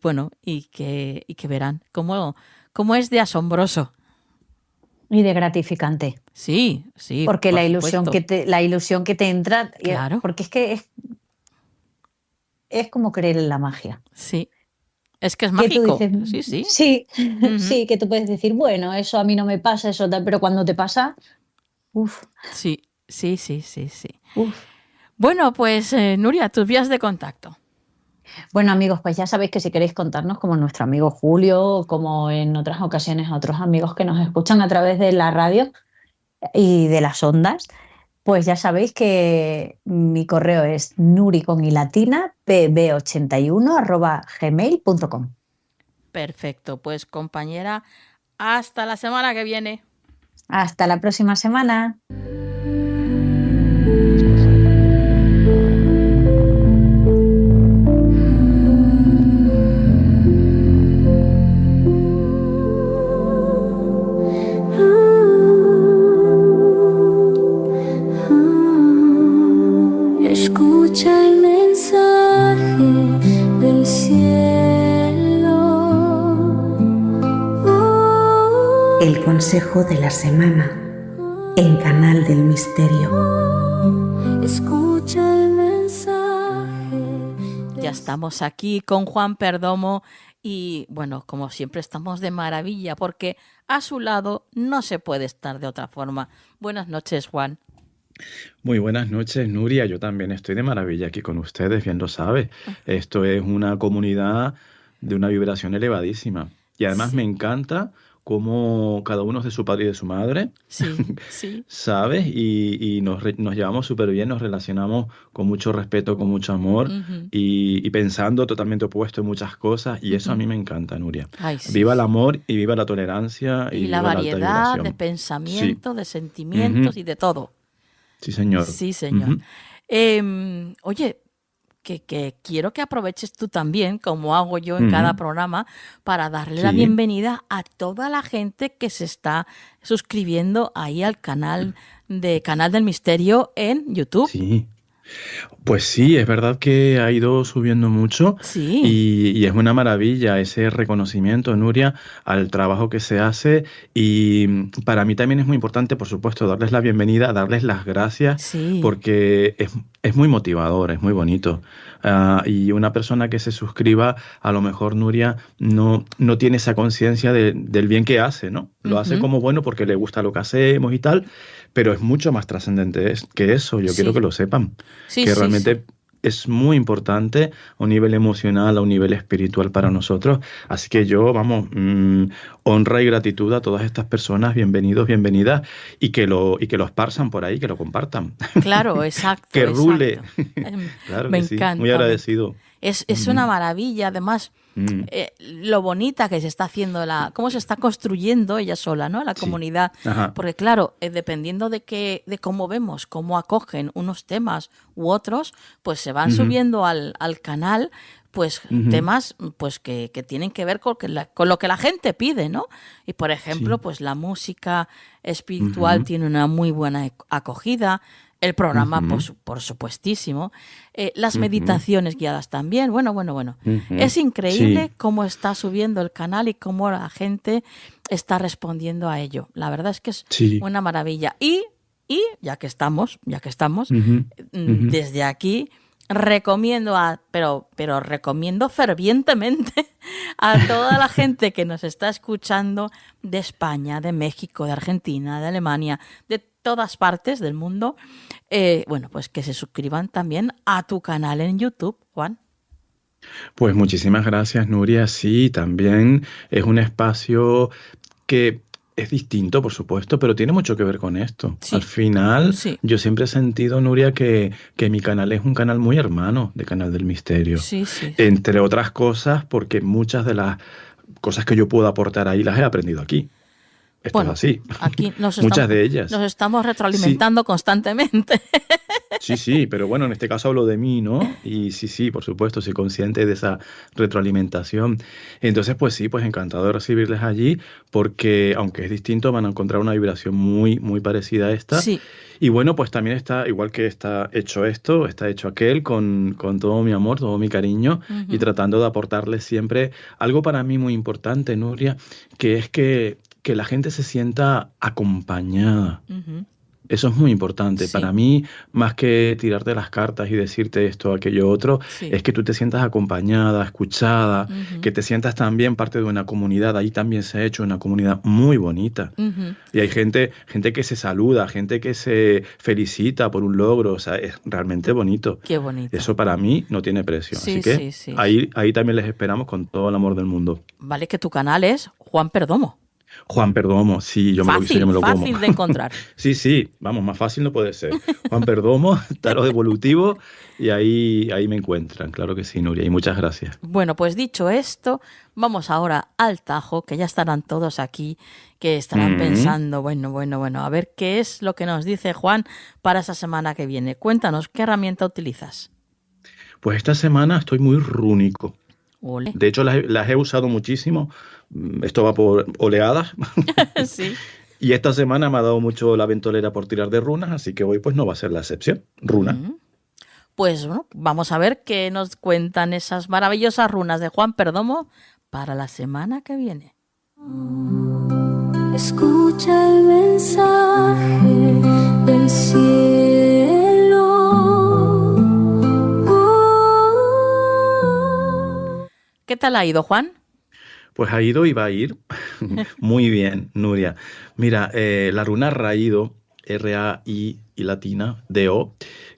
que verán cómo es de asombroso. Y de gratificante. Sí. Porque por la ilusión supuesto. que te entra, Claro. porque es que es como creer en la magia. Sí. Es que es mágico. Sí. Sí, que tú puedes decir, bueno, eso a mí no me pasa, eso tal, pero cuando te pasa, uff. Sí. Bueno, pues Nuria, tus vías de contacto. Bueno, amigos, pues ya sabéis que si queréis contarnos, como nuestro amigo Julio, como en otras ocasiones a otros amigos que nos escuchan a través de la radio y de las ondas, pues ya sabéis que mi correo es nuri_pb81@gmail.com. Perfecto, pues compañera, hasta la semana que viene. Hasta la próxima semana. Escucha el mensaje del cielo. El consejo de la semana en Canal del Misterio. Escucha el mensaje. Ya estamos aquí con Juan Perdomo y bueno, como siempre estamos de maravilla porque a su lado no se puede estar de otra forma. Buenas noches, Juan. Muy buenas noches, Nuria. Yo también estoy de maravilla aquí con ustedes, bien lo sabes. Esto es una comunidad de una vibración elevadísima. Y además me encanta cómo cada uno es de su padre y de su madre, Sí. ¿sabes? Y nos llevamos súper bien, nos relacionamos con mucho respeto, con mucho amor y pensando totalmente opuesto en muchas cosas. Y eso a mí me encanta, Nuria. Ay, sí, Viva el amor y viva la tolerancia y la viva variedad alta vibración. de pensamientos, de sentimientos y de todo. Sí, señor. Sí, señor. Oye, que quiero que aproveches tú también, como hago yo en cada programa, para darle la bienvenida a toda la gente que se está suscribiendo ahí al canal del Misterio en YouTube. Sí. Pues sí, es verdad que ha ido subiendo mucho y es una maravilla ese reconocimiento, Nuria, al trabajo que se hace y para mí también es muy importante, por supuesto, darles la bienvenida, darles las gracias porque es muy motivador, es muy bonito. Y una persona que se suscriba, a lo mejor, Nuria, no tiene esa conciencia del bien que hace, ¿no? Lo hace como bueno porque le gusta lo que hacemos y tal, pero es mucho más trascendente que eso. Yo quiero que lo sepan. Que realmente es muy importante a un nivel emocional, a un nivel espiritual para nosotros. Así que yo, honra y gratitud a todas estas personas, bienvenidos, bienvenidas, y que lo esparzan por ahí, que lo compartan. Claro, exacto. Que rule. Claro me que sí, encanta. muy agradecido. Es una maravilla, además, lo bonita que se está haciendo, cómo se está construyendo ella sola, ¿no? La comunidad. Porque claro, dependiendo de cómo vemos, cómo acogen unos temas u otros, pues se van subiendo al canal, pues temas pues que tienen que ver con lo que la gente pide, ¿no? Y por ejemplo, pues la música espiritual tiene una muy buena acogida. El programa, por supuestísimo. Las meditaciones guiadas también. Bueno. Es increíble cómo está subiendo el canal y cómo la gente está respondiendo a ello. La verdad es que es una maravilla. Y ya que estamos, desde aquí recomiendo pero recomiendo fervientemente a toda la gente que nos está escuchando de España, de México, de Argentina, de Alemania, de todas partes del mundo, pues que se suscriban también a tu canal en YouTube, Juan. Pues muchísimas gracias, Nuria. Sí, también es un espacio que es distinto, por supuesto, pero tiene mucho que ver con esto. Sí. Al final, yo siempre he sentido, Nuria, que mi canal es un canal muy hermano de Canal del Misterio. Sí, sí. Entre otras cosas, porque muchas de las cosas que yo puedo aportar ahí las he aprendido aquí. Esto es así. Aquí muchas de ellas. Nos estamos retroalimentando constantemente. Sí, pero bueno, en este caso hablo de mí, ¿no? Y sí, por supuesto, soy consciente de esa retroalimentación. Entonces, pues encantado de recibirles allí, porque aunque es distinto, van a encontrar una vibración muy, muy parecida a esta. Sí. Y bueno, pues también está, igual que está hecho esto, está hecho aquel, con todo mi amor, todo mi cariño, y tratando de aportarles siempre algo para mí muy importante, Nuria, que es que la gente se sienta acompañada. Eso es muy importante. Sí. Para mí, más que tirarte las cartas y decirte esto, aquello, otro, es que tú te sientas acompañada, escuchada, que te sientas también parte de una comunidad. Ahí también se ha hecho una comunidad muy bonita. Y hay gente que se saluda, gente que se felicita por un logro. O sea, es realmente bonito. Qué bonito. Eso para mí no tiene precio. Así que ahí también les esperamos con todo el amor del mundo. Vale, que tu canal es Juan Perdomo. Juan Perdomo, sí, yo me lo como. Fácil de encontrar. Sí, vamos, más fácil no puede ser. Juan Perdomo, tarot evolutivo, y ahí me encuentran, claro que sí, Nuria, y muchas gracias. Bueno, pues dicho esto, vamos ahora al tajo, que ya estarán todos aquí, que estarán pensando, bueno, a ver qué es lo que nos dice Juan para esa semana que viene. Cuéntanos, ¿qué herramienta utilizas? Pues esta semana estoy muy rúnico. Ole. De hecho, las he usado muchísimo. Esto va por oleadas. Sí. Y esta semana me ha dado mucho la ventolera por tirar de runas, así que hoy pues no va a ser la excepción. Runa. Pues bueno, vamos a ver qué nos cuentan esas maravillosas runas de Juan Perdomo para la semana que viene. Escucha el mensaje del cielo. ¿Qué tal ha ido, Juan? Pues ha ido y va a ir muy bien, Nuria. Mira, la runa Raído, R-A-I y latina, D-O,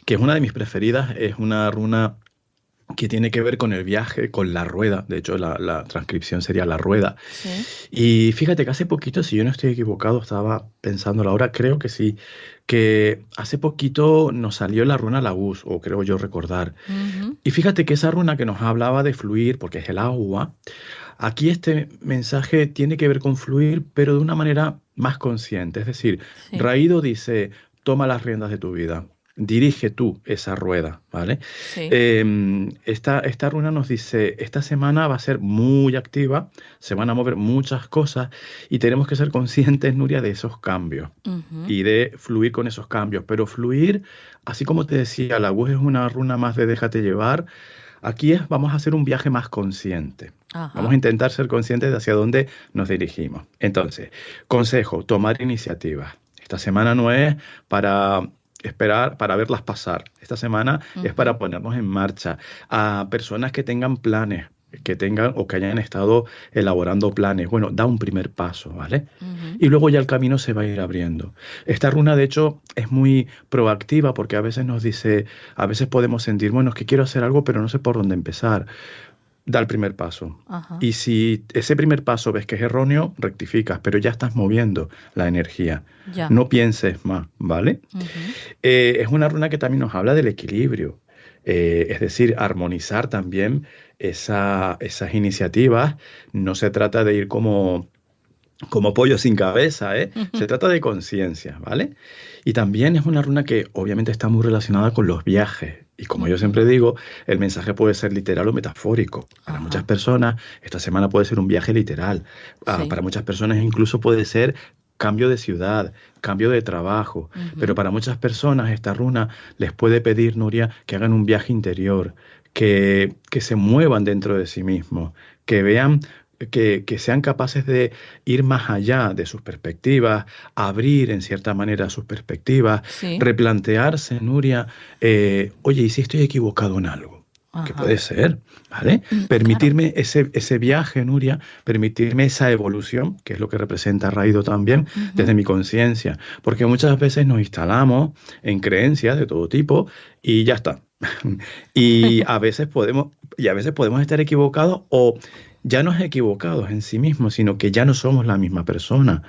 que es una de mis preferidas, es una runa que tiene que ver con el viaje, con la rueda. De hecho, la transcripción sería la rueda. Sí. Y fíjate que hace poquito, si yo no estoy equivocado, estaba pensándolo ahora, creo que sí, que hace poquito nos salió la runa Laguz, o creo yo recordar. Y fíjate que esa runa que nos hablaba de fluir, porque es el agua, aquí este mensaje tiene que ver con fluir, pero de una manera más consciente. Es decir, Raído dice, toma las riendas de tu vida. Dirige tú esa rueda, ¿vale? Sí. Esta runa nos dice, esta semana va a ser muy activa, se van a mover muchas cosas y tenemos que ser conscientes, Nuria, de esos cambios y de fluir con esos cambios. Pero fluir, así como te decía, la Laguz es una runa más de déjate llevar. Aquí vamos a hacer un viaje más consciente. Ajá. Vamos a intentar ser conscientes de hacia dónde nos dirigimos. Entonces, consejo, tomar iniciativa. Esta semana no es para esperar, para verlas pasar. Esta semana es para ponernos en marcha. A personas que tengan planes, que tengan o que hayan estado elaborando planes, bueno, da un primer paso, ¿vale? Y luego ya el camino se va a ir abriendo. Esta runa, de hecho, es muy proactiva porque a veces nos dice, a veces podemos sentir, bueno, es que quiero hacer algo, pero no sé por dónde empezar. Da el primer paso. Ajá. Y si ese primer paso ves que es erróneo, rectificas, pero ya estás moviendo la energía. Ya. No pienses más, ¿vale? Es una runa que también nos habla del equilibrio. Es decir, armonizar también esas iniciativas. No se trata de ir como pollo sin cabeza, ¿eh? Se trata de conciencia, ¿vale? Y también es una runa que obviamente está muy relacionada con los viajes. Y como yo siempre digo, el mensaje puede ser literal o metafórico. Para muchas personas, esta semana puede ser un viaje literal. Para muchas personas incluso puede ser cambio de ciudad, cambio de trabajo. Pero para muchas personas esta runa les puede pedir, Nuria, que hagan un viaje interior, que se muevan dentro de sí mismos, que vean que sean capaces de ir más allá de sus perspectivas, abrir en cierta manera sus perspectivas, replantearse, Nuria, oye, ¿y si estoy equivocado en algo? Que puede ser, ¿vale? Permitirme ese viaje, Nuria, permitirme esa evolución, que es lo que representa Raido también, desde mi conciencia. Porque muchas veces nos instalamos en creencias de todo tipo y ya está. y a veces podemos estar equivocados o ya no es equivocados en sí mismos, sino que ya no somos la misma persona.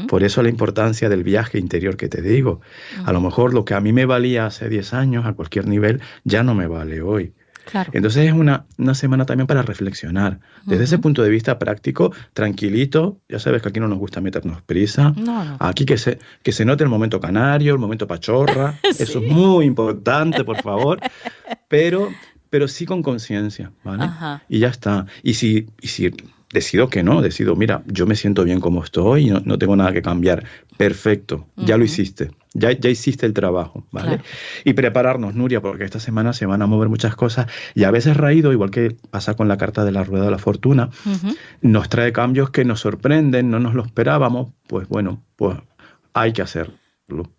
Por eso la importancia del viaje interior que te digo. A lo mejor lo que a mí me valía hace 10 años a cualquier nivel ya no me vale hoy. Claro. Entonces es una semana también para reflexionar. Desde ese punto de vista práctico, tranquilito, ya sabes que aquí no nos gusta meternos prisa. No. Aquí que se note el momento canario, el momento pachorra. Sí. Eso es muy importante, por favor. Pero sí con conciencia, ¿vale? Y ya está. Y si decido que no, mira, yo me siento bien como estoy y no tengo nada que cambiar. Perfecto, ya lo hiciste. Ya hiciste el trabajo, ¿vale? Claro. Y prepararnos, Nuria, porque esta semana se van a mover muchas cosas y a veces Raido, igual que pasa con la carta de la Rueda de la Fortuna, nos trae cambios que nos sorprenden, no nos lo esperábamos, pues bueno, pues hay que hacerlo.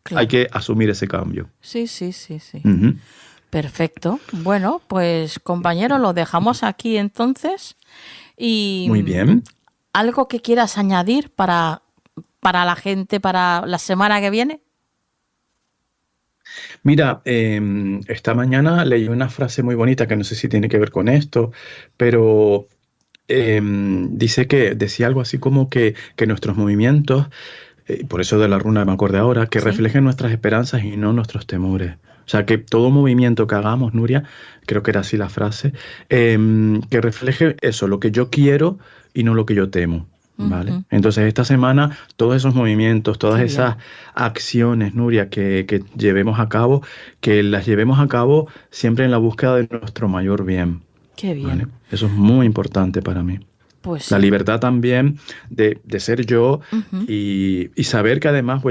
Claro. Hay que asumir ese cambio. Sí. Perfecto. Bueno, pues compañero, lo dejamos aquí entonces. Y muy bien. ¿Algo que quieras añadir para la gente, para la semana que viene? Mira, esta mañana leí una frase muy bonita que no sé si tiene que ver con esto, pero decía algo así como que nuestros movimientos, por eso de la runa me acordé ahora, que reflejen nuestras esperanzas y no nuestros temores. O sea, que todo movimiento que hagamos, Nuria, creo que era así la frase, que refleje eso, lo que yo quiero y no lo que yo temo. ¿Vale? Entonces esta semana todos esos movimientos, todas esas acciones, Nuria, que llevemos a cabo, que las llevemos a cabo siempre en la búsqueda de nuestro mayor bien. Qué bien. ¿Vale? Eso es muy importante para mí. Pues la libertad también de ser yo y saber que además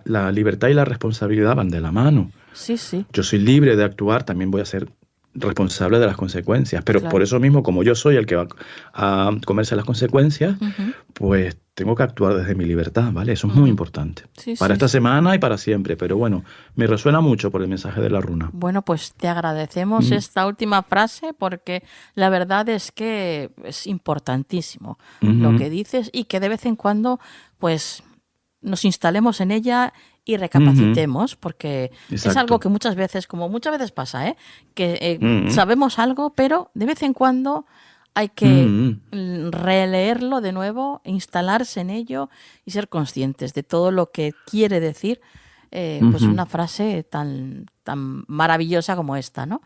la libertad y la responsabilidad van de la mano. Sí. Yo soy libre de actuar, también voy a ser responsable de las consecuencias, pero por eso mismo, como yo soy el que va a comerse las consecuencias, pues tengo que actuar desde mi libertad, ¿vale? Eso es muy importante. Para esta semana y para siempre, pero bueno, me resuena mucho por el mensaje de la runa. Bueno, pues te agradecemos esta última frase porque la verdad es que es importantísimo lo que dices y que de vez en cuando pues nos instalemos en ella y recapacitemos, porque es algo que muchas veces pasa, que sabemos algo, pero de vez en cuando hay que releerlo de nuevo, instalarse en ello y ser conscientes de todo lo que quiere decir pues una frase tan maravillosa como esta, ¿no?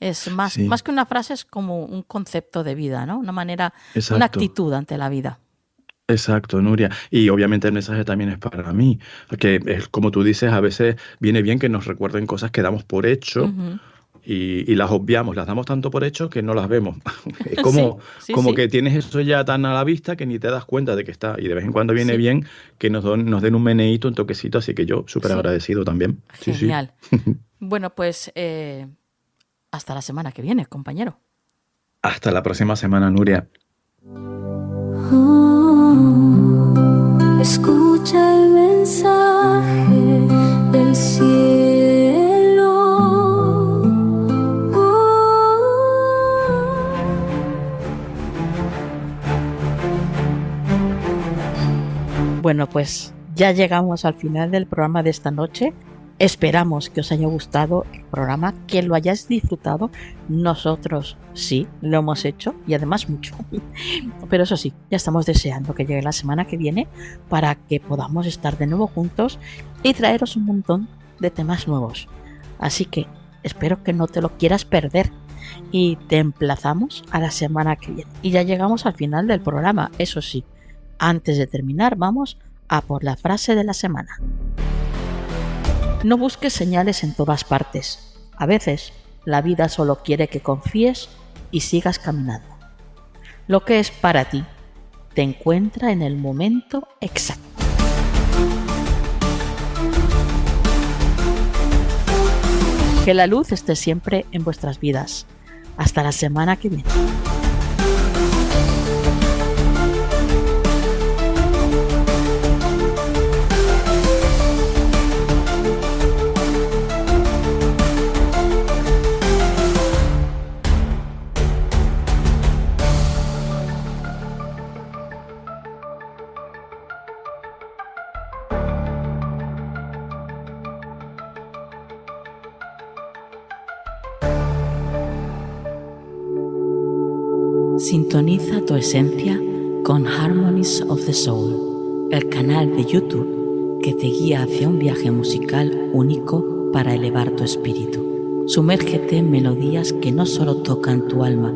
Es más que una frase, es como un concepto de vida, ¿no? Una manera, una actitud ante la vida. Exacto, Nuria. Y obviamente el mensaje también es para mí, porque es como tú dices, a veces viene bien que nos recuerden cosas que damos por hecho y las obviamos, las damos tanto por hecho que no las vemos. Es como que tienes eso ya tan a la vista que ni te das cuenta de que está. Y de vez en cuando viene bien que nos den un meneíto, un toquecito, así que yo súper agradecido también. Genial. Bueno, pues hasta la semana que viene, compañero. Hasta la próxima semana, Nuria. Escucha el mensaje del cielo. Bueno, pues ya llegamos al final del programa de esta noche. Esperamos que os haya gustado el programa, que lo hayáis disfrutado. Nosotros sí, lo hemos hecho y además mucho. Pero eso sí, ya estamos deseando que llegue la semana que viene para que podamos estar de nuevo juntos y traeros un montón de temas nuevos. Así que espero que no te lo quieras perder y te emplazamos a la semana que viene. Y ya llegamos al final del programa, eso sí. Antes de terminar, vamos a por la frase de la semana. No busques señales en todas partes. A veces, la vida solo quiere que confíes y sigas caminando. Lo que es para ti, te encuentra en el momento exacto. Que la luz esté siempre en vuestras vidas. Hasta la semana que viene. Sintoniza tu esencia con Harmonies of the Soul, el canal de YouTube que te guía hacia un viaje musical único para elevar tu espíritu. Sumérgete en melodías que no solo tocan tu alma,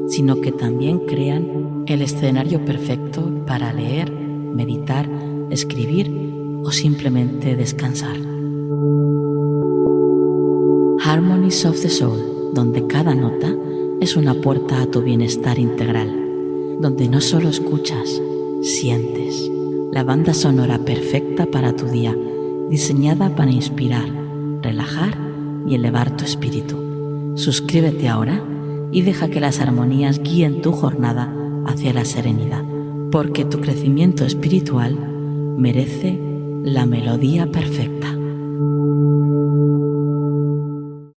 sino que también crean el escenario perfecto para leer, meditar, escribir o simplemente descansar. Harmonies of the Soul, donde cada nota es una puerta a tu bienestar integral, donde no solo escuchas, sientes. La banda sonora perfecta para tu día, diseñada para inspirar, relajar y elevar tu espíritu. Suscríbete ahora y deja que las armonías guíen tu jornada hacia la serenidad, porque tu crecimiento espiritual merece la melodía perfecta.